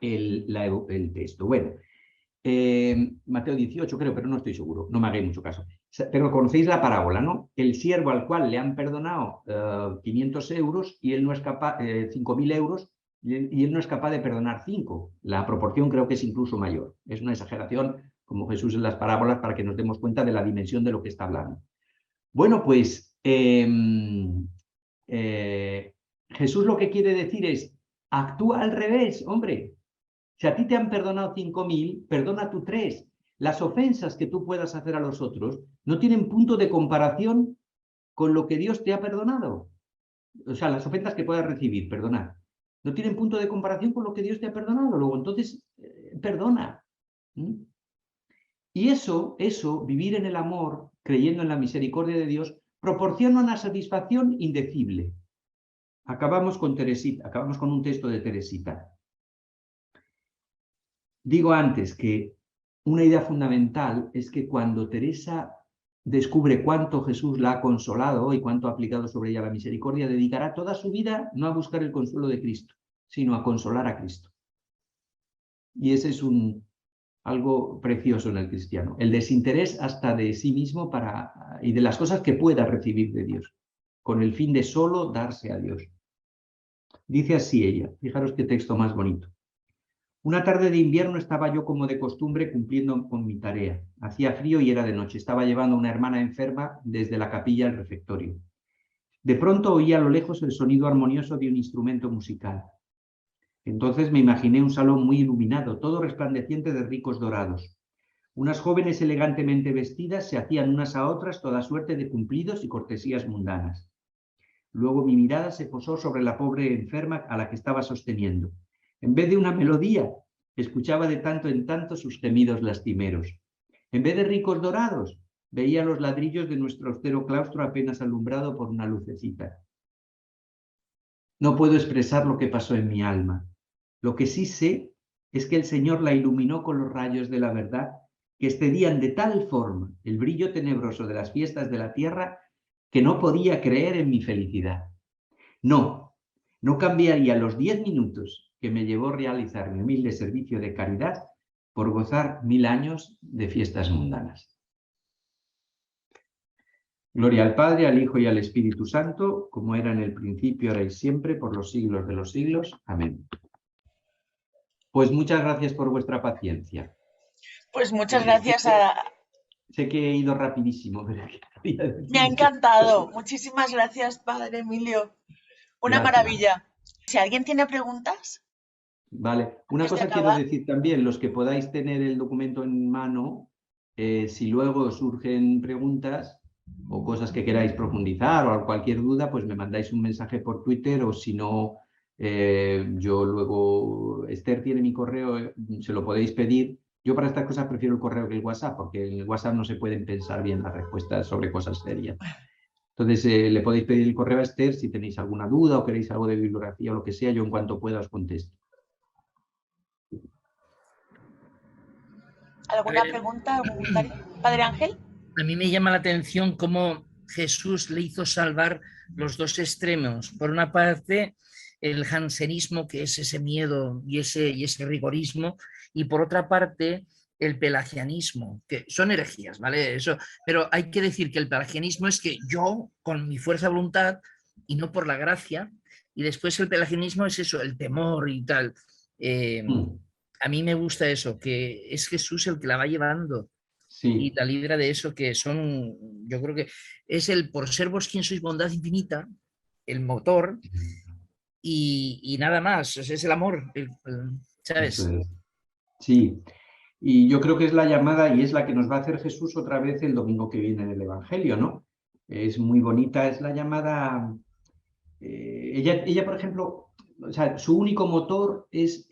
el texto. Bueno, Mateo 18 creo, pero no estoy seguro, no me hagáis mucho caso. Pero conocéis la parábola, ¿no? El siervo al cual le han perdonado 500 euros y él no es capaz, 5.000 euros, y él no es capaz de perdonar 5. La proporción creo que es incluso mayor. Es una exageración, como Jesús en las parábolas, para que nos demos cuenta de la dimensión de lo que está hablando. Bueno, pues Jesús lo que quiere decir es, actúa al revés, hombre. Si a ti te han perdonado 5.000, perdona tú 3. Las ofensas que tú puedas hacer a los otros no tienen punto de comparación con lo que Dios te ha perdonado. O sea, las ofensas que puedas recibir, perdona, no tienen punto de comparación con lo que Dios te ha perdonado. Luego, entonces, perdona. Y eso, vivir en el amor, creyendo en la misericordia de Dios, proporciona una satisfacción indecible. Acabamos con Teresita, acabamos con un texto de Teresita. Digo antes que una idea fundamental es que cuando Teresa descubre cuánto Jesús la ha consolado y cuánto ha aplicado sobre ella la misericordia, dedicará toda su vida no a buscar el consuelo de Cristo, sino a consolar a Cristo. Y ese es algo precioso en el cristiano, el desinterés hasta de sí mismo y de las cosas que pueda recibir de Dios, con el fin de solo darse a Dios. Dice así ella, fijaros qué texto más bonito. Una tarde de invierno estaba yo como de costumbre cumpliendo con mi tarea. Hacía frío y era de noche. Estaba llevando a una hermana enferma desde la capilla al refectorio. De pronto oí a lo lejos el sonido armonioso de un instrumento musical. Entonces me imaginé un salón muy iluminado, todo resplandeciente de ricos dorados. Unas jóvenes elegantemente vestidas se hacían unas a otras toda suerte de cumplidos y cortesías mundanas. Luego mi mirada se posó sobre la pobre enferma a la que estaba sosteniendo. En vez de una melodía, escuchaba de tanto en tanto sus gemidos lastimeros. En vez de ricos dorados, veía los ladrillos de nuestro austero claustro apenas alumbrado por una lucecita. No puedo expresar lo que pasó en mi alma. Lo que sí sé es que el Señor la iluminó con los rayos de la verdad que excedían de tal forma el brillo tenebroso de las fiestas de la tierra que no podía creer en mi felicidad. No cambiaría los 10 minutos que me llevó a realizar mi humilde servicio de caridad por gozar 1000 años de fiestas mundanas. Gloria al Padre, al Hijo y al Espíritu Santo, como era en el principio, ahora y siempre, por los siglos de los siglos. Amén. Pues muchas gracias por vuestra paciencia. Pues muchas gracias a... Sé que he ido rapidísimo, pero... Me ha encantado. Muchísimas gracias, Padre Emilio. Una Gracias. maravilla. Si alguien tiene preguntas... Vale, una cosa quiero decir también, los que podáis tener el documento en mano, si luego surgen preguntas o cosas que queráis profundizar o cualquier duda, pues me mandáis un mensaje por Twitter o si no, yo luego, Esther tiene mi correo, se lo podéis pedir. Yo para estas cosas prefiero el correo que el WhatsApp, porque en el WhatsApp no se pueden pensar bien las respuestas sobre cosas serias. Entonces le podéis pedir el correo a Esther si tenéis alguna duda o queréis algo de bibliografía o lo que sea, yo en cuanto pueda os contesto. ¿Alguna pregunta? ¿Algún comentario? Padre Ángel. A mí me llama la atención cómo Jesús le hizo salvar los dos extremos. Por una parte, el jansenismo, que es ese miedo y ese rigorismo, y por otra parte, el pelagianismo, que son herejías, ¿vale? Eso, pero hay que decir que el pelagianismo es que yo, con mi fuerza de voluntad, y no por la gracia, y después el pelagianismo es eso, el temor y tal. A mí me gusta eso, que es Jesús el que la va llevando. Sí. Y la libra de eso, que son, yo creo que es el por ser vos quien sois bondad infinita, el motor, y nada más, o sea, es el amor, ¿sabes? Eso es. Sí, y yo creo que es la llamada y es la que nos va a hacer Jesús otra vez el domingo que viene en el Evangelio, ¿no? Es muy bonita, es la llamada. Ella, por ejemplo, o sea, su único motor es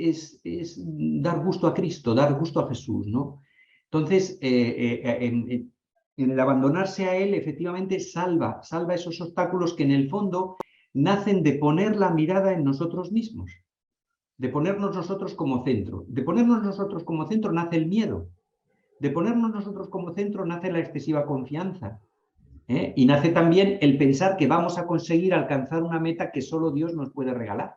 dar gusto a Cristo, dar gusto a Jesús, ¿no? Entonces, en el abandonarse a Él, efectivamente salva esos obstáculos que en el fondo nacen de poner la mirada en nosotros mismos, de ponernos nosotros como centro. De ponernos nosotros como centro nace el miedo. De ponernos nosotros como centro nace la excesiva confianza. Y nace también el pensar que vamos a conseguir alcanzar una meta que solo Dios nos puede regalar.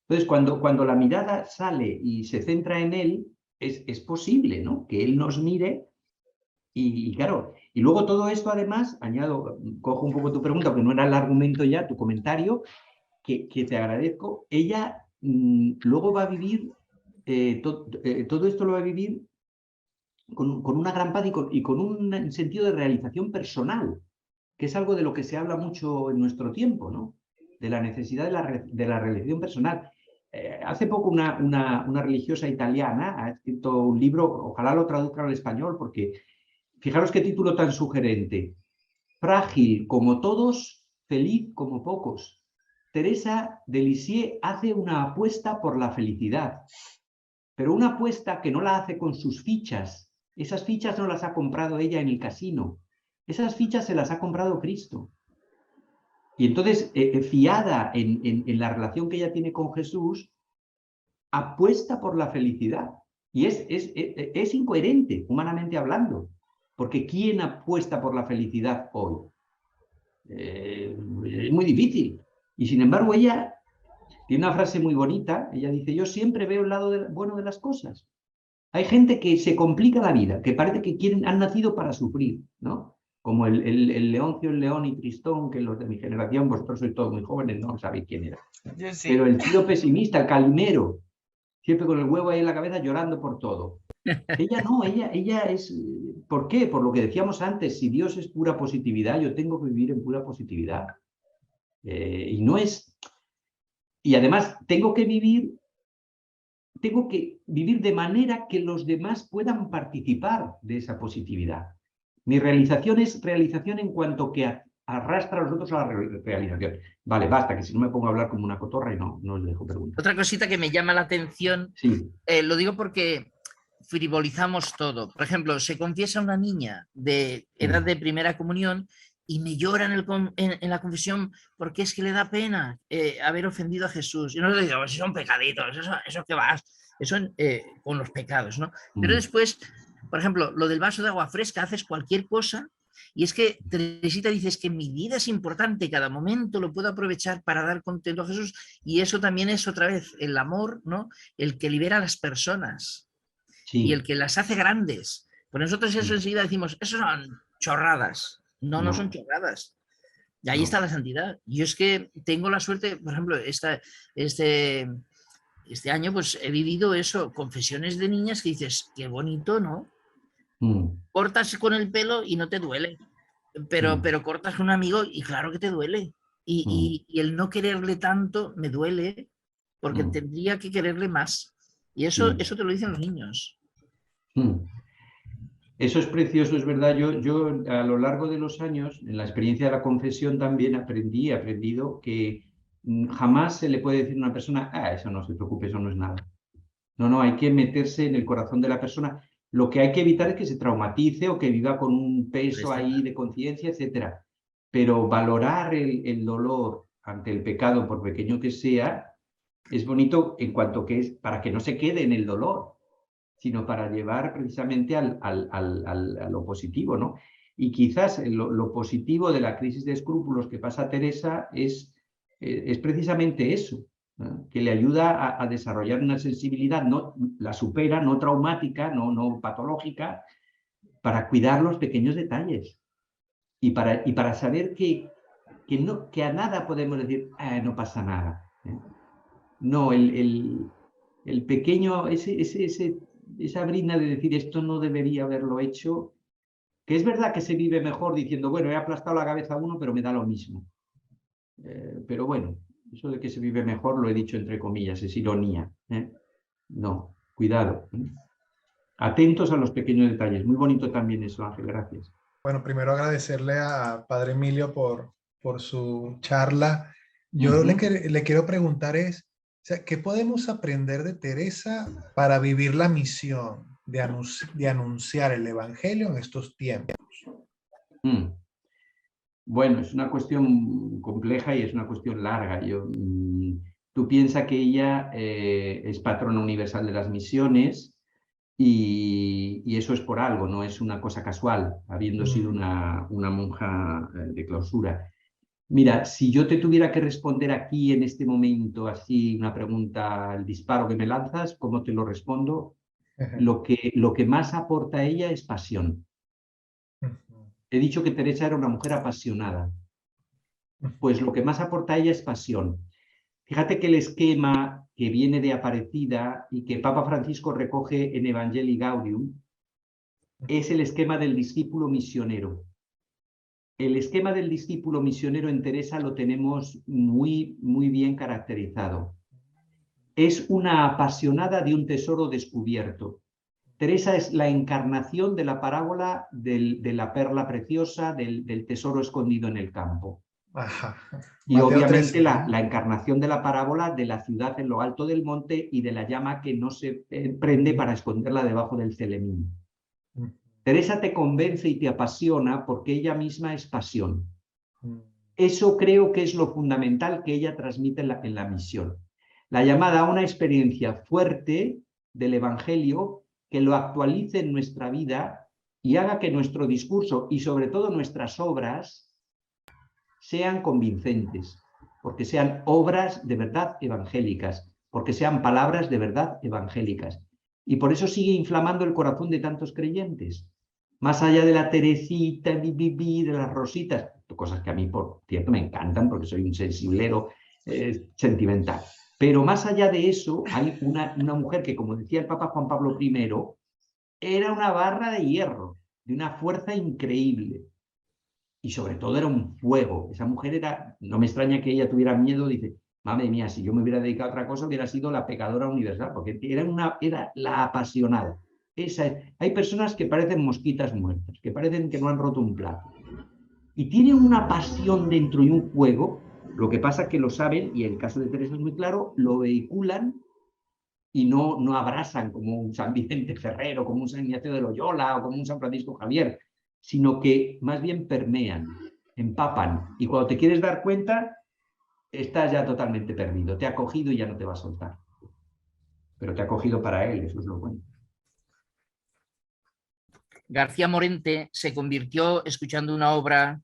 Entonces, cuando la mirada sale y se centra en Él, es posible, ¿no? Que Él nos mire y claro, y luego todo esto además, añado, cojo un poco tu pregunta, que no era el argumento ya, tu comentario, que te agradezco, ella luego va a vivir, todo esto lo va a vivir con una gran paz y con un sentido de realización personal, que es algo de lo que se habla mucho en nuestro tiempo, ¿no? De la necesidad de la realización personal. Hace poco una religiosa italiana ha escrito un libro, ojalá lo traduzcan al español, porque fijaros qué título tan sugerente. Frágil como todos, feliz como pocos. Teresa de Lisieux hace una apuesta por la felicidad, pero una apuesta que no la hace con sus fichas. Esas fichas no las ha comprado ella en el casino. Esas fichas se las ha comprado Cristo. Y entonces, fiada en la relación que ella tiene con Jesús, apuesta por la felicidad. Y es incoherente, humanamente hablando. Porque ¿quién apuesta por la felicidad hoy? Es muy difícil. Y sin embargo, ella tiene una frase muy bonita. Ella dice, yo siempre veo el lado bueno de las cosas. Hay gente que se complica la vida, que parece que han nacido para sufrir, ¿no? Como el Leoncio, el León y Tristón, que los de mi generación, vosotros sois todos muy jóvenes, no sabéis quién era. Yo sí. Pero el tío pesimista, el Calimero, siempre con el huevo ahí en la cabeza llorando por todo. Ella no, ella es... ¿Por qué? Por lo que decíamos antes, si Dios es pura positividad, yo tengo que vivir en pura positividad. Y no es... Y además tengo que vivir de manera que los demás puedan participar de esa positividad. Mi realización es realización en cuanto que arrastra a los otros a la realización. Vale, basta, que si no me pongo a hablar como una cotorra y no os dejo preguntar. Otra cosita que me llama la atención, sí. Lo digo porque frivolizamos todo. Por ejemplo, se confiesa una niña de edad de primera comunión y me llora en la confesión porque es que le da pena haber ofendido a Jesús. Y no le digo, si son pecaditos, eso que vas, eso con los pecados, ¿no? Pero después, por ejemplo, lo del vaso de agua fresca, haces cualquier cosa y es que Teresita dice, es que mi vida es importante, cada momento lo puedo aprovechar para dar contento a Jesús, y eso también es otra vez el amor, ¿no? El que libera a las personas. Sí. Y el que las hace grandes. Pues nosotros eso enseguida decimos, eso son chorradas. No son chorradas. Y ahí está la santidad. Yo es que tengo la suerte, por ejemplo, este año pues he vivido eso, confesiones de niñas que dices, qué bonito, ¿no? Cortas con el pelo y no te duele. Pero cortas con un amigo y claro que te duele. Y el no quererle tanto me duele porque tendría que quererle más. Y eso te lo dicen los niños. Eso es precioso, es verdad. Yo a lo largo de los años, en la experiencia de la confesión también he aprendido que jamás se le puede decir a una persona, eso no se preocupe, eso no es nada. No, hay que meterse en el corazón de la persona. Lo que hay que evitar es que se traumatice o que viva con un peso ahí de conciencia, etc. Pero valorar el dolor ante el pecado, por pequeño que sea, es bonito en cuanto que es para que no se quede en el dolor, sino para llevar precisamente a lo positivo, ¿no? Y quizás lo positivo de la crisis de escrúpulos que pasa Teresa es precisamente eso, ¿no? Que le ayuda a desarrollar una sensibilidad, la supera, no traumática, no patológica, para cuidar los pequeños detalles y para saber que a nada podemos decir, no pasa nada. No, el pequeño, esa brina de decir esto no debería haberlo hecho, que es verdad que se vive mejor diciendo, bueno, he aplastado la cabeza a uno, pero me da lo mismo. Pero bueno, Eso de que se vive mejor lo he dicho entre comillas, es ironía. No, cuidado. Atentos a los pequeños detalles. Muy bonito también eso, Ángel, gracias. Bueno, primero agradecerle a Padre Emilio por su charla. Yo le quiero preguntar o sea, ¿qué podemos aprender de Teresa para vivir la misión de anunciar el Evangelio en estos tiempos? Bueno, es una cuestión compleja y es una cuestión larga. Tú piensas que ella es patrona universal de las misiones y eso es por algo, no es una cosa casual, habiendo sido una monja de clausura. Mira, si yo te tuviera que responder aquí en este momento, así una pregunta, el disparo que me lanzas, ¿cómo te lo respondo? Lo que más aporta a ella es pasión. He dicho que Teresa era una mujer apasionada. Pues lo que más aporta a ella es pasión. Fíjate que el esquema que viene de Aparecida y que Papa Francisco recoge en Evangelii Gaudium es el esquema del discípulo misionero. El esquema del discípulo misionero en Teresa lo tenemos muy, muy bien caracterizado. Es una apasionada de un tesoro descubierto. Teresa es la encarnación de la parábola de la perla preciosa, del tesoro escondido en el campo. Ajá. Y obviamente la encarnación de la parábola de la ciudad en lo alto del monte y de la llama que no se prende para esconderla debajo del celemín. Teresa te convence y te apasiona porque ella misma es pasión. Eso creo que es lo fundamental que ella transmite en la misión. La llamada a una experiencia fuerte del Evangelio que lo actualice en nuestra vida y haga que nuestro discurso y sobre todo nuestras obras sean convincentes, porque sean obras de verdad evangélicas, porque sean palabras de verdad evangélicas. Y por eso sigue inflamando el corazón de tantos creyentes. Más allá de la Teresita, de las rositas, cosas que a mí, por cierto, me encantan porque soy un sensiblero sentimental. Pero más allá de eso, hay una mujer que, como decía el Papa Juan Pablo I, era una barra de hierro, de una fuerza increíble. Y sobre todo era un fuego. Esa mujer era, no me extraña que ella tuviera miedo, dice, madre mía, si yo me hubiera dedicado a otra cosa, hubiera sido la pecadora universal, porque era la apasionada. Hay personas que parecen mosquitas muertas, que parecen que no han roto un plato. Y tienen una pasión dentro y un fuego, lo que pasa es que lo saben, y el caso de Teresa es muy claro, lo vehiculan y no abrasan como un San Vicente Ferrero, como un San Ignacio de Loyola o como un San Francisco Javier, sino que más bien permean, empapan. Y cuando te quieres dar cuenta, estás ya totalmente perdido. Te ha cogido y ya no te va a soltar. Pero te ha cogido para él, eso es lo bueno. García Morente se convirtió escuchando una obra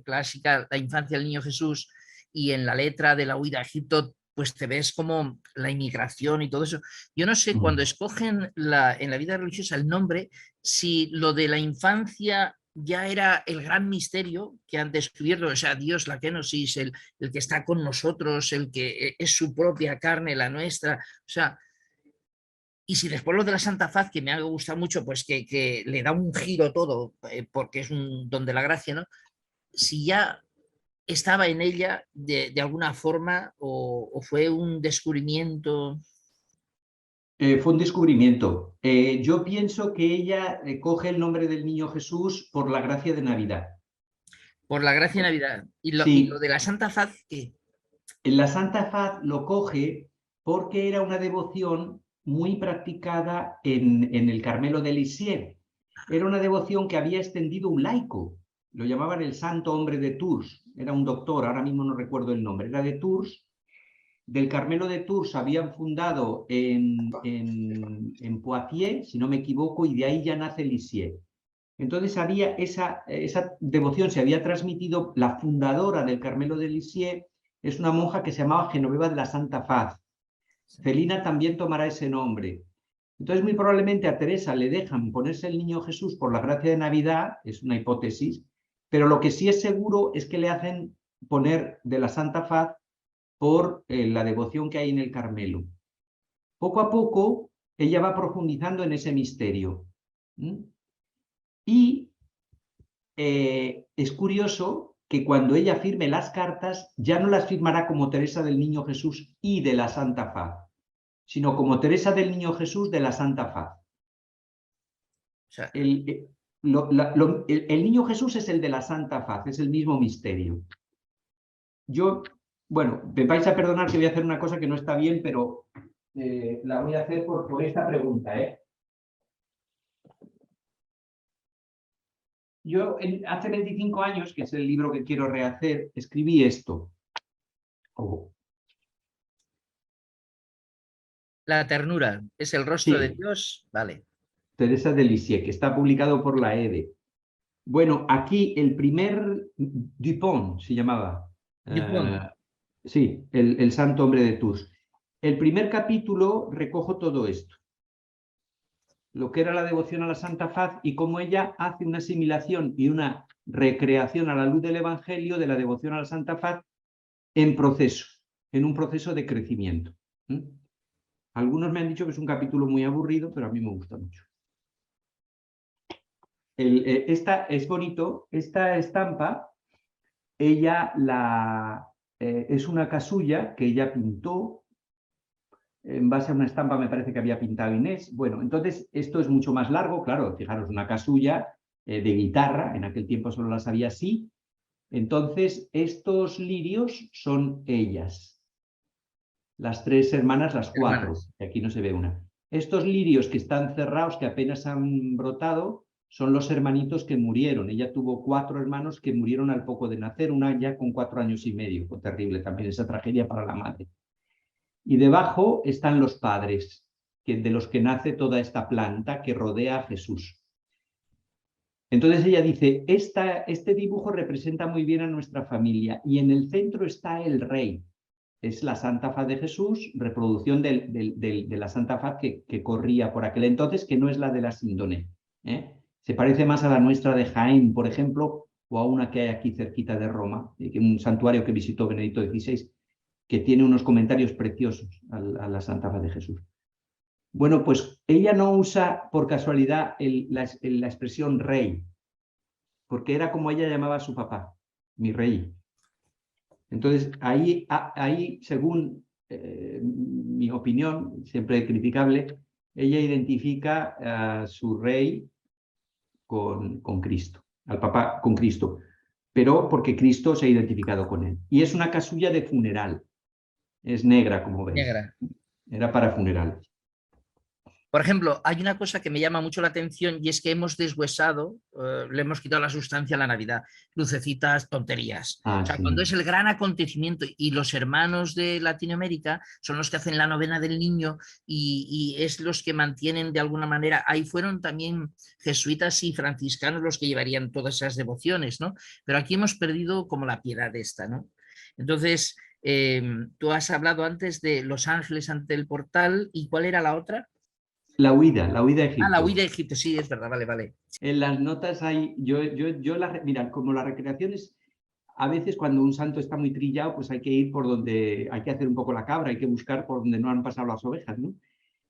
clásica, La infancia del niño Jesús, y en la letra de la huida a Egipto, pues te ves como la inmigración y todo eso. Yo no sé, cuando escogen en la vida religiosa el nombre, si lo de la infancia ya era el gran misterio que han descubierto, o sea, Dios, la kenosis, el que está con nosotros, el que es su propia carne, la nuestra, o sea, y si después lo de la Santa Faz, que me ha gustado mucho, pues que le da un giro todo, porque es un don de la gracia, ¿no? Si ya estaba en ella de alguna forma o fue un descubrimiento. Fue un descubrimiento. Yo pienso que ella coge el nombre del niño Jesús por la gracia de Navidad. Por la gracia de Navidad. Y lo de la Santa Faz, ¿qué? En la Santa Faz lo coge porque era una devoción muy practicada en el Carmelo de Lisieux. Era una devoción que había extendido un laico. Lo llamaban el Santo Hombre de Tours. Era un doctor, ahora mismo no recuerdo el nombre. Era de Tours. Del Carmelo de Tours habían fundado en Poitiers, si no me equivoco, y de ahí ya nace Lisieux. Entonces había esa devoción, se había transmitido. La fundadora del Carmelo de Lisieux es una monja que se llamaba Genoveva de la Santa Faz. Celina también tomará ese nombre. Entonces, muy probablemente a Teresa le dejan ponerse el niño Jesús por la gracia de Navidad, es una hipótesis, pero lo que sí es seguro es que le hacen poner de la Santa Faz por la devoción que hay en el Carmelo. Poco a poco, ella va profundizando en ese misterio. Y es curioso que cuando ella firme las cartas ya no las firmará como Teresa del Niño Jesús y de la Santa Faz, sino como Teresa del Niño Jesús de la Santa Faz. O sea, El Niño Jesús es el de la Santa Faz, es el mismo misterio. Yo, bueno, me vais a perdonar que voy a hacer una cosa que no está bien, pero la voy a hacer por esta pregunta, ¿eh? Yo hace 25 años, que es el libro que quiero rehacer, escribí esto. la ternura es el rostro de Sí, Dios. Vale. Teresa de Lisieux, que está publicado por la EDE. Bueno, aquí el primer Dupont se llamaba. Dupont. Sí, el santo hombre de Tours. El primer capítulo recojo todo esto. Lo que era la devoción a la Santa Faz y cómo ella hace una asimilación y una recreación a la luz del Evangelio de la devoción a la Santa Faz en proceso, en un proceso de crecimiento. Algunos me han dicho que es un capítulo muy aburrido, pero a mí me gusta mucho. Esta es bonito, esta estampa, ella es una casulla que ella pintó en base a una estampa, me parece que había pintado Inés. Bueno, entonces esto es mucho más largo, claro, fijaros, una casulla de guitarra, en aquel tiempo solo las había así. Entonces, estos lirios son ellas, las tres hermanas, las cuatro, Hermanas. que aquí no se ve una. Estos lirios que están cerrados, que apenas han brotado, son los hermanitos que murieron. Ella tuvo 4 hermanos que murieron al poco de nacer, una ya con 4 años y medio. Fue terrible también esa tragedia para la madre. Y debajo están los padres, de los que nace toda esta planta que rodea a Jesús. Entonces ella dice, este dibujo representa muy bien a nuestra familia y en el centro está el rey. Es la Santa Faz de Jesús, reproducción de la Santa Faz que corría por aquel entonces, que no es la de la Sindone. Se parece más a la nuestra de Jaén, por ejemplo, o a una que hay aquí cerquita de Roma, un santuario que visitó Benedicto XVI, que tiene unos comentarios preciosos a la Santa Faz de Jesús. Bueno, pues ella no usa por casualidad la expresión rey, porque era como ella llamaba a su papá, mi rey. Entonces, ahí según mi opinión, siempre criticable, ella identifica a su rey con Cristo, al papá con Cristo, pero porque Cristo se ha identificado con él. Y es una casulla de funeral. Es negra, como veis. Negra. Era para funerales. Por ejemplo, hay una cosa que me llama mucho la atención y es que hemos deshuesado, le hemos quitado la sustancia a la Navidad, lucecitas, tonterías. O sea, Sí. cuando es el gran acontecimiento y los hermanos de Latinoamérica son los que hacen la novena del niño y es los que mantienen de alguna manera, ahí fueron también jesuitas y franciscanos los que llevarían todas esas devociones, ¿no? Pero aquí hemos perdido como la piedad esta, ¿no? Entonces, tú has hablado antes de los ángeles ante el portal y ¿cuál era la otra? La huida a Egipto. La huida a Egipto, sí, es verdad, vale. En las notas hay, mira, como las recreaciones, a veces cuando un santo está muy trillado, pues hay que ir por donde, hay que hacer un poco la cabra, hay que buscar por donde no han pasado las ovejas, ¿no?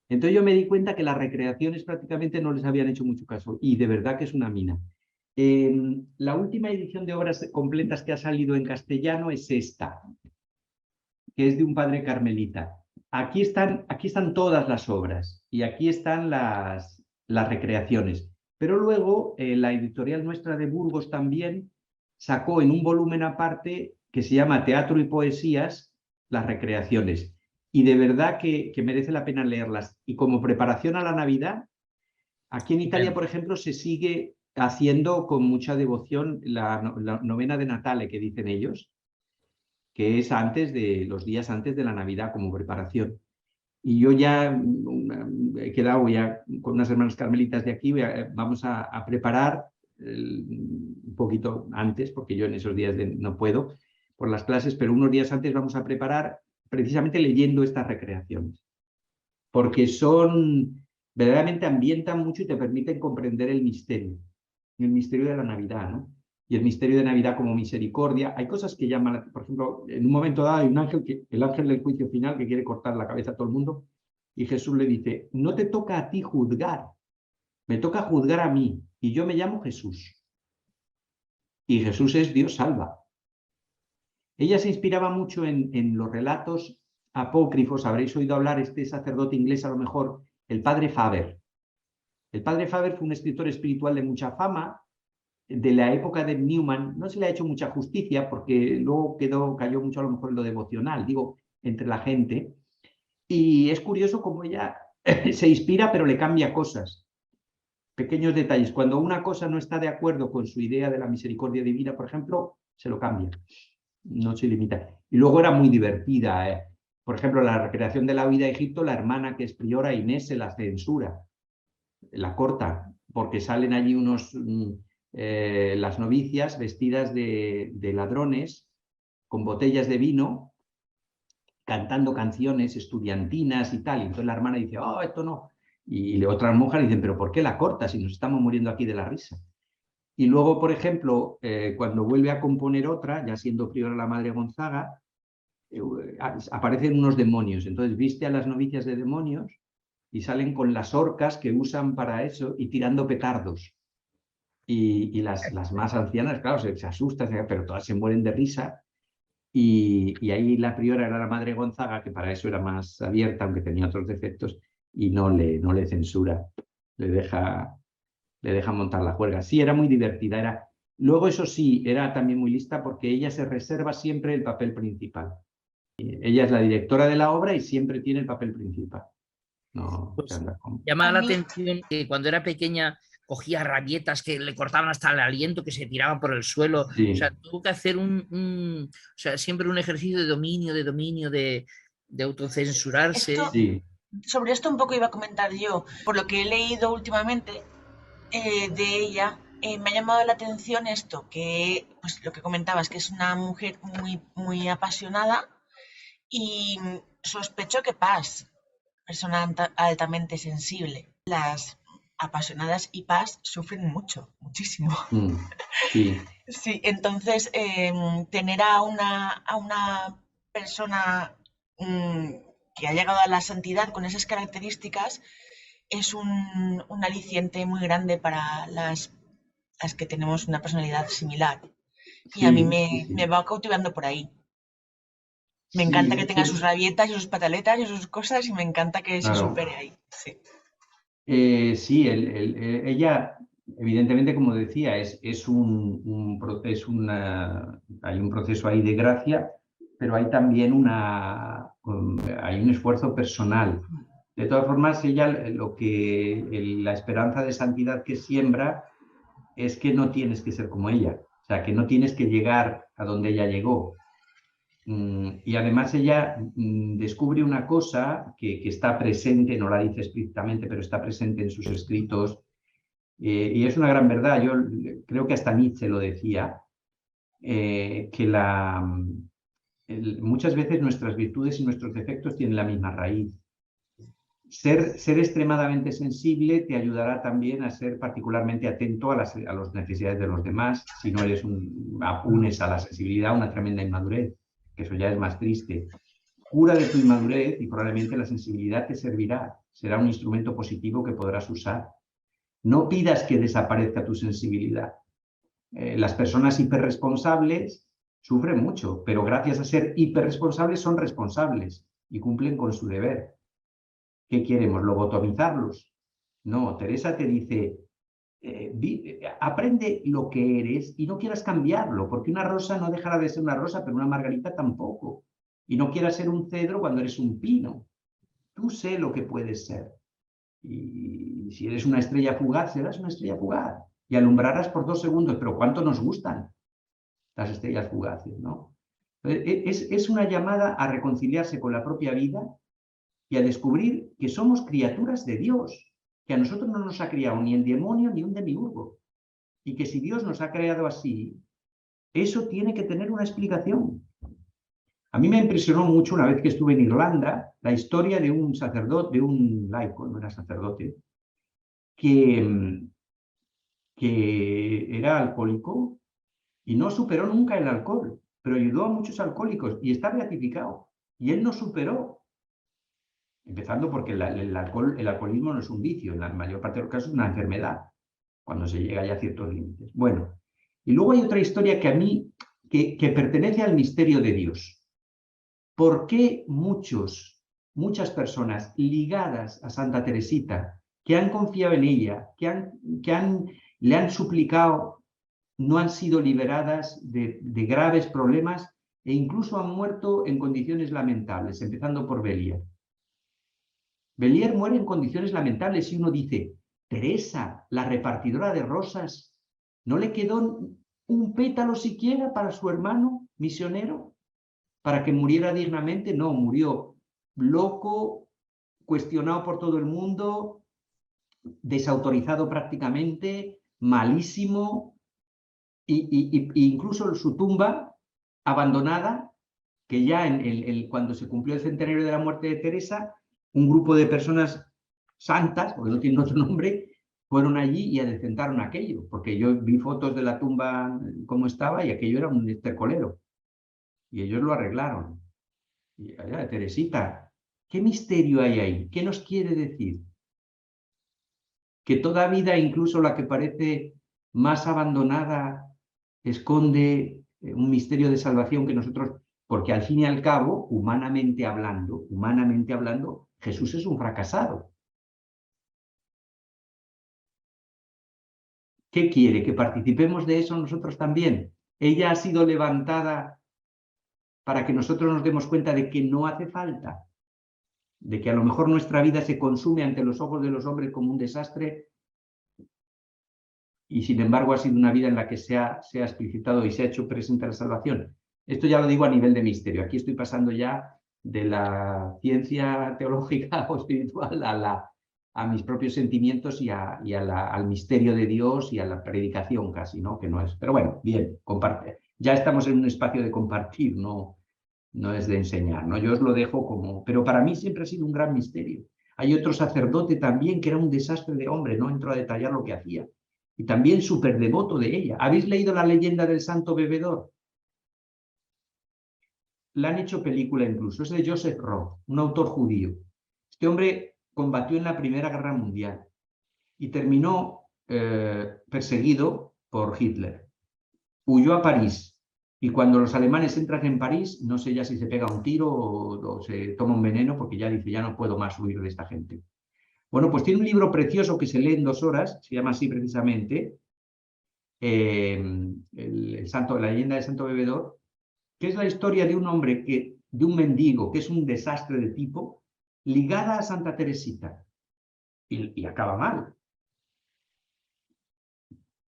Entonces yo me di cuenta que las recreaciones prácticamente no les habían hecho mucho caso, y de verdad que es una mina. La última edición de obras completas que ha salido en castellano es esta, que es de un padre carmelita. Aquí están todas las obras y aquí están las recreaciones. Pero luego la editorial nuestra de Burgos también sacó en un volumen aparte que se llama Teatro y Poesías, las recreaciones. Y de verdad que merece la pena leerlas. Y como preparación a la Navidad, aquí en Italia, por ejemplo, se sigue haciendo con mucha devoción la novena de Natale, que dicen ellos, que es los días antes de la Navidad como preparación. Y yo ya he quedado ya con unas hermanas carmelitas de aquí, vamos a preparar un poquito antes, porque yo en esos días no puedo por las clases, pero unos días antes vamos a preparar precisamente leyendo estas recreaciones, porque verdaderamente ambientan mucho y te permiten comprender el misterio de la Navidad, ¿no? Y el misterio de Navidad como misericordia. Hay cosas que llaman, por ejemplo, en un momento dado hay un ángel, el ángel del juicio final, que quiere cortar la cabeza a todo el mundo, y Jesús le dice, no te toca a ti juzgar, me toca juzgar a mí, y yo me llamo Jesús. Y Jesús es Dios salva. Ella se inspiraba mucho en los relatos apócrifos. Habréis oído hablar, este sacerdote inglés a lo mejor, el padre Faber. El padre Faber fue un escritor espiritual de mucha fama, de la época de Newman. No se le ha hecho mucha justicia porque luego cayó mucho a lo mejor en lo devocional, digo, entre la gente. Y es curioso cómo ella se inspira, pero le cambia cosas. Pequeños detalles. Cuando una cosa no está de acuerdo con su idea de la misericordia divina, por ejemplo, se lo cambia. No se limita. Y luego era muy divertida. Por ejemplo, la recreación de la huida a Egipto, la hermana que es priora, Inés, se la censura. La corta, porque salen allí las novicias vestidas de ladrones con botellas de vino, cantando canciones estudiantinas y tal. Y entonces la hermana dice, oh, esto no. Y otras monjas dicen, pero ¿por qué la cortas si nos estamos muriendo aquí de la risa? Y luego, por ejemplo, cuando vuelve a componer otra, ya siendo priora la Madre Gonzaga, aparecen unos demonios. Entonces viste a las novicias de demonios y salen con las orcas que usan para eso y tirando petardos. Y las más ancianas, claro, se asustan, pero todas se mueren de risa. Y ahí la priora era la Madre Gonzaga, que para eso era más abierta, aunque tenía otros defectos, y no le censura, le deja montar la juerga. Sí, era muy divertida. Luego, eso sí, era también muy lista porque ella se reserva siempre el papel principal. Ella es la directora de la obra y siempre tiene el papel principal. No, pues llama la atención que cuando era pequeña cogía rabietas que le cortaban hasta el aliento, que se tiraban por el suelo. Sí. O sea, tuvo que hacer o sea, siempre un ejercicio de dominio, de autocensurarse. Sí. Sobre esto un poco iba a comentar yo. Por lo que he leído últimamente de ella, me ha llamado la atención esto, que pues lo que comentabas, que es una mujer muy, muy apasionada, y sospecho que Paz, persona altamente sensible. Las apasionadas y Paz sufren mucho, muchísimo. Sí. Sí, entonces tener a una persona que ha llegado a la santidad con esas características es un aliciente muy grande para las que tenemos una personalidad similar. Y Sí, a mí sí. me va cautivando por ahí. Me Sí, encanta que tenga sus rabietas y sus pataletas y sus cosas, y me encanta que se claro. supere ahí. Sí, sí, ella, evidentemente, como decía, hay un proceso ahí de gracia, pero hay también hay un esfuerzo personal. De todas formas, ella la esperanza de santidad que siembra es que no tienes que ser como ella, o sea, que no tienes que llegar a donde ella llegó. Y además ella descubre una cosa que está presente, no la dice explícitamente, pero está presente en sus escritos, y es una gran verdad. Yo creo que hasta Nietzsche lo decía, que muchas veces nuestras virtudes y nuestros defectos tienen la misma raíz. Ser extremadamente sensible te ayudará también a ser particularmente atento a las necesidades de los demás. Si no unes a la sensibilidad una tremenda inmadurez, que eso ya es más triste. Cura de tu inmadurez y probablemente la sensibilidad te servirá. Será un instrumento positivo que podrás usar. No pidas que desaparezca tu sensibilidad. Las personas hiperresponsables sufren mucho, pero gracias a ser hiperresponsables son responsables y cumplen con su deber. ¿Qué queremos? ¿Lobotomizarlos? No, Teresa te dice, aprende lo que eres y no quieras cambiarlo, porque una rosa no dejará de ser una rosa, pero una margarita tampoco. Y no quieras ser un cedro cuando eres un pino. Tú sé lo que puedes ser. Y si eres una estrella fugaz, serás una estrella fugaz. Y alumbrarás por 2 segundos, pero ¿cuánto nos gustan las estrellas fugaces, no? Es una llamada a reconciliarse con la propia vida y a descubrir que somos criaturas de Dios, que a nosotros no nos ha criado ni el demonio ni un demiurgo, y que si Dios nos ha creado así, eso tiene que tener una explicación. A mí me impresionó mucho una vez que estuve en Irlanda la historia de un sacerdote, de un laico, no era sacerdote, que era alcohólico y no superó nunca el alcohol, pero ayudó a muchos alcohólicos y está beatificado. Y él no superó. Empezando porque el alcoholismo no es un vicio, en la mayor parte de los casos es una enfermedad, cuando se llega ya a ciertos límites. Bueno, y luego hay otra historia que a mí, que pertenece al misterio de Dios. ¿Por qué muchas personas ligadas a Santa Teresita, que han confiado en ella, le han suplicado, no han sido liberadas de graves problemas e incluso han muerto en condiciones lamentables, empezando por Bélier? Bélier muere en condiciones lamentables y uno dice, Teresa, la repartidora de rosas, ¿no le quedó un pétalo siquiera para su hermano misionero? Para que muriera dignamente. No, murió loco, cuestionado por todo el mundo, desautorizado prácticamente, malísimo, e incluso su tumba abandonada, que ya cuando se cumplió el centenario de la muerte de Teresa, un grupo de personas santas, porque no tienen otro nombre, fueron allí y adecentaron aquello, porque yo vi fotos de la tumba como estaba y aquello era un estercolero. Y ellos lo arreglaron. Y, Teresita, ¿qué misterio hay ahí? ¿Qué nos quiere decir? Que toda vida, incluso la que parece más abandonada, esconde un misterio de salvación que nosotros, porque al fin y al cabo, humanamente hablando, Jesús es un fracasado. ¿Qué quiere? ¿Que participemos de eso nosotros también? Ella ha sido levantada para que nosotros nos demos cuenta de que no hace falta, de que a lo mejor nuestra vida se consume ante los ojos de los hombres como un desastre y sin embargo ha sido una vida en la que se ha explicitado y se ha hecho presente la salvación. Esto ya lo digo a nivel de misterio. Aquí estoy pasando ya de la ciencia teológica o espiritual a mis propios sentimientos y al misterio de Dios y a la predicación casi, ¿no? Que no es. Pero bueno, bien, comparte. Ya estamos en un espacio de compartir, no es de enseñar, ¿no? Yo os lo dejo como... Pero para mí siempre ha sido un gran misterio. Hay otro sacerdote también que era un desastre de hombre, no entro a detallar lo que hacía. Y también súper devoto de ella. ¿Habéis leído la leyenda del santo bebedor? La han hecho película incluso. Es de Joseph Roth, un autor judío. Este hombre combatió en la Primera Guerra Mundial y terminó perseguido por Hitler. Huyó a París y cuando los alemanes entran en París, no sé ya si se pega un tiro o se toma un veneno porque ya dice, ya no puedo más huir de esta gente. Bueno, pues tiene un libro precioso que se lee en 2 horas, se llama así precisamente, la leyenda del santo bebedor, que es la historia de un hombre, de un mendigo, que es un desastre de tipo, ligada a Santa Teresita. Y acaba mal.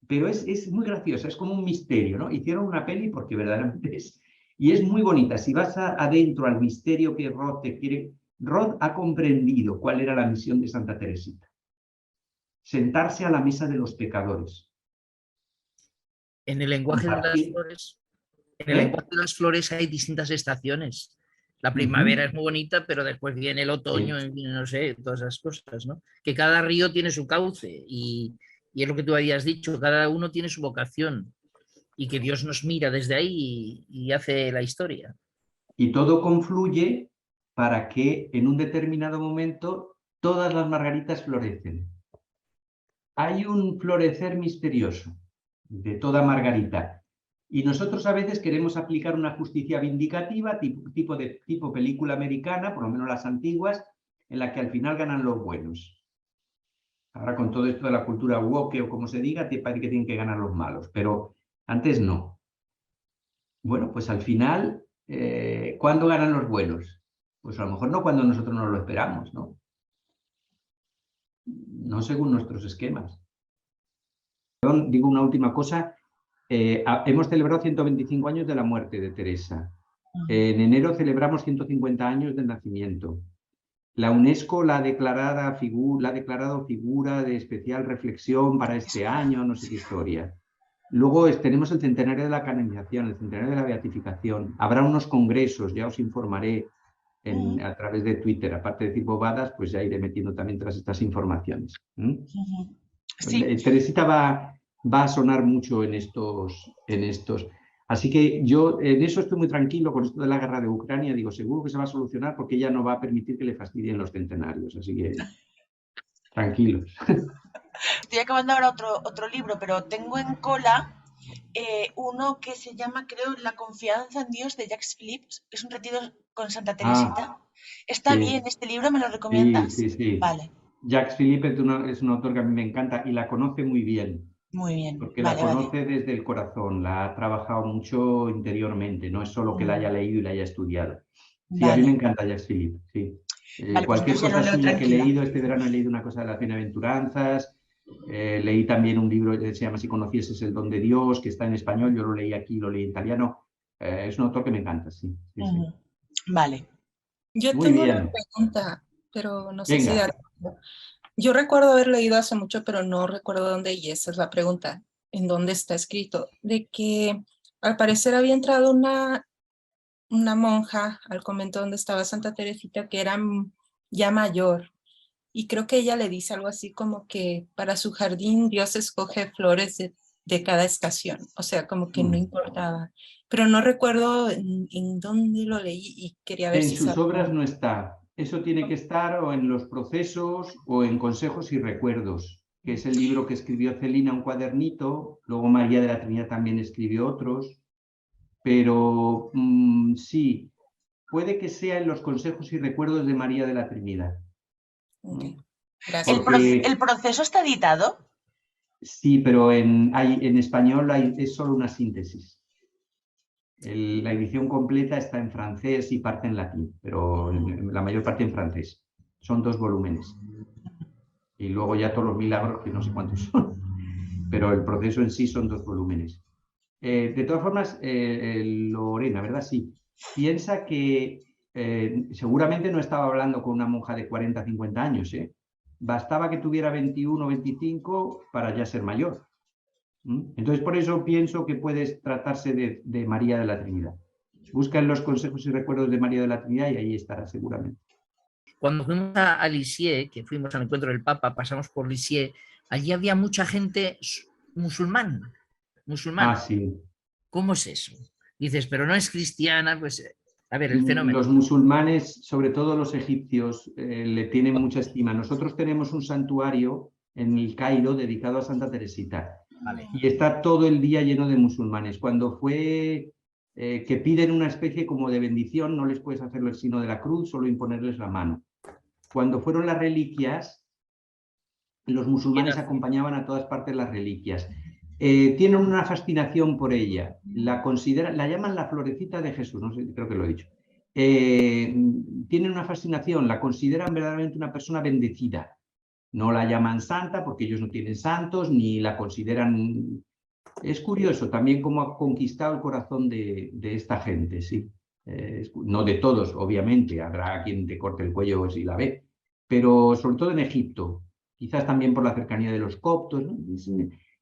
Pero es muy graciosa, es como un misterio, ¿no? Hicieron una peli porque verdaderamente es... Y es muy bonita. Si vas adentro al misterio que Roth te quiere... Roth ha comprendido cuál era la misión de Santa Teresita. Sentarse a la mesa de los pecadores. En el lenguaje de las flores... En el lenguaje de las flores hay distintas estaciones. La primavera es muy bonita, pero después viene el otoño, no sé, todas esas cosas, ¿no? Que cada río tiene su cauce y es lo que tú habías dicho, cada uno tiene su vocación y que Dios nos mira desde ahí y hace la historia. Y todo confluye para que en un determinado momento todas las margaritas florecen. Hay un florecer misterioso de toda margarita. Y nosotros a veces queremos aplicar una justicia vindicativa, tipo película americana, por lo menos las antiguas, en la que al final ganan los buenos. Ahora con todo esto de la cultura woke o como se diga, te parece que tienen que ganar los malos, pero antes no. Bueno, pues al final, ¿cuándo ganan los buenos? Pues a lo mejor no cuando nosotros no lo esperamos, ¿no? No según nuestros esquemas. Digo una última cosa. Hemos celebrado 125 años de la muerte de Teresa. En enero celebramos 150 años del nacimiento. La UNESCO la ha declarado figura de especial reflexión para este año, no sé qué historia. Luego tenemos el centenario de la canonización, el centenario de la beatificación. Habrá unos congresos, ya os informaré a través de Twitter. Aparte de decir bobadas, pues ya iré metiendo también todas estas informaciones. Sí. Teresita va a sonar mucho en estos. Así que yo en eso estoy muy tranquilo con esto de la guerra de Ucrania. Digo, seguro que se va a solucionar porque ella no va a permitir que le fastidien los centenarios. Así que tranquilos. Estoy acabando ahora otro libro, pero tengo en cola uno que se llama, creo, La confianza en Dios de Jacques Philippe, es un retiro con Santa Teresita. ¿Está sí. bien este libro? ¿Me lo Sí, recomiendas? sí, sí. Vale, Jacques Philippe es un autor que a mí me encanta y la conoce muy bien, muy bien. porque la Vale, vale. conoce desde el corazón, la ha trabajado mucho interiormente, no es solo que la haya leído y la haya estudiado. Sí, a mí me Vale, encanta Jacques Philippe, sí. vale, pues Cualquier entonces ya cosa lo leo suya que he tranquila. leído, este verano he leído una cosa de las bienaventuranzas, leí también un libro que se llama Si conocieses el don de Dios, que está en español, yo lo leí aquí, lo leí en italiano. Es un autor que me encanta, sí, sí, sí. Ujú. Vale. Yo Muy tengo una bien, pregunta, pero no sé si venga. yo recuerdo haber leído hace mucho, pero no recuerdo dónde, y esa es la pregunta, en dónde está escrito, de que al parecer había entrado una monja al convento donde estaba Santa Teresita que era ya mayor, y creo que ella le dice algo así como que para su jardín Dios escoge flores de cada estación, o sea, como que no importaba, pero no recuerdo en dónde lo leí y quería ver En si sus obras sabía. no está. Eso tiene que estar o en los procesos o en consejos y recuerdos, que es el libro que escribió Celina, un cuadernito. Luego María de la Trinidad también escribió otros. Pero sí, puede que sea en los consejos y recuerdos de María de la Trinidad. Okay. Gracias. Porque ¿El proceso está editado? sí, pero en español es solo una síntesis. La edición completa está en francés y parte en latín, pero la mayor parte en francés. Son 2 volúmenes. Y luego ya todos los milagros, que no sé cuántos son. Pero el proceso en sí son 2 volúmenes. De todas formas, Lorena, ¿verdad? Sí. Piensa que seguramente no estaba hablando con una monja de 40, 50 años, ¿eh? Bastaba que tuviera 21 o 25 para ya ser mayor. Entonces, por eso pienso que puede tratarse de María de la Trinidad. Busca en los consejos y recuerdos de María de la Trinidad y ahí estará seguramente. Cuando fuimos a Lisieux, que fuimos al encuentro del Papa, pasamos por Lisieux, allí había mucha gente musulmán. Ah, sí. ¿Cómo es eso? Dices, pero no es cristiana, pues, a ver, el fenómeno. Los musulmanes, sobre todo los egipcios, le tienen mucha estima. Nosotros tenemos un santuario en el Cairo dedicado a Santa Teresita. Vale. Y está todo el día lleno de musulmanes. Cuando fue que piden una especie como de bendición, no les puedes hacerlo el signo de la cruz, solo imponerles la mano. Cuando fueron las reliquias, los musulmanes acompañaban a todas partes las reliquias. Tienen una fascinación por ella. La llaman la florecita de Jesús, no sé, creo que lo he dicho. Tienen una fascinación, la consideran verdaderamente una persona bendecida. No la llaman santa porque ellos no tienen santos, ni la consideran... Es curioso también cómo ha conquistado el corazón de esta gente, sí. No de todos, obviamente, habrá quien te corte el cuello si la ve, pero sobre todo en Egipto, quizás también por la cercanía de los coptos, ¿no?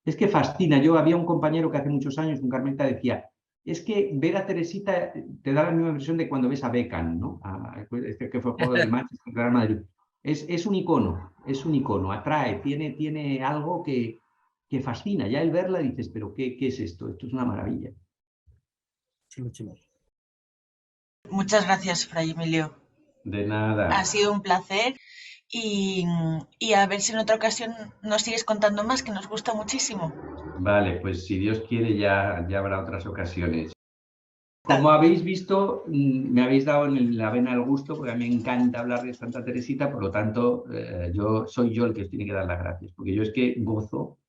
Es que fascina. Yo había un compañero que hace muchos años, un carmelita, decía, es que ver a Teresita te da la misma impresión de cuando ves a Beckham, ¿no? Este que fue jugador del Manchester, Real Madrid. Es un icono, atrae, tiene algo que fascina. Ya el verla dices, pero ¿qué es esto? Esto es una maravilla. Muchas gracias, Fray Emilio. De nada. Ha sido un placer y a ver si en otra ocasión nos sigues contando más, que nos gusta muchísimo. Vale, pues si Dios quiere ya habrá otras ocasiones. Como habéis visto, me habéis dado en la vena el gusto, porque a mí me encanta hablar de Santa Teresita, por lo tanto, soy yo el que os tiene que dar las gracias, porque yo es que gozo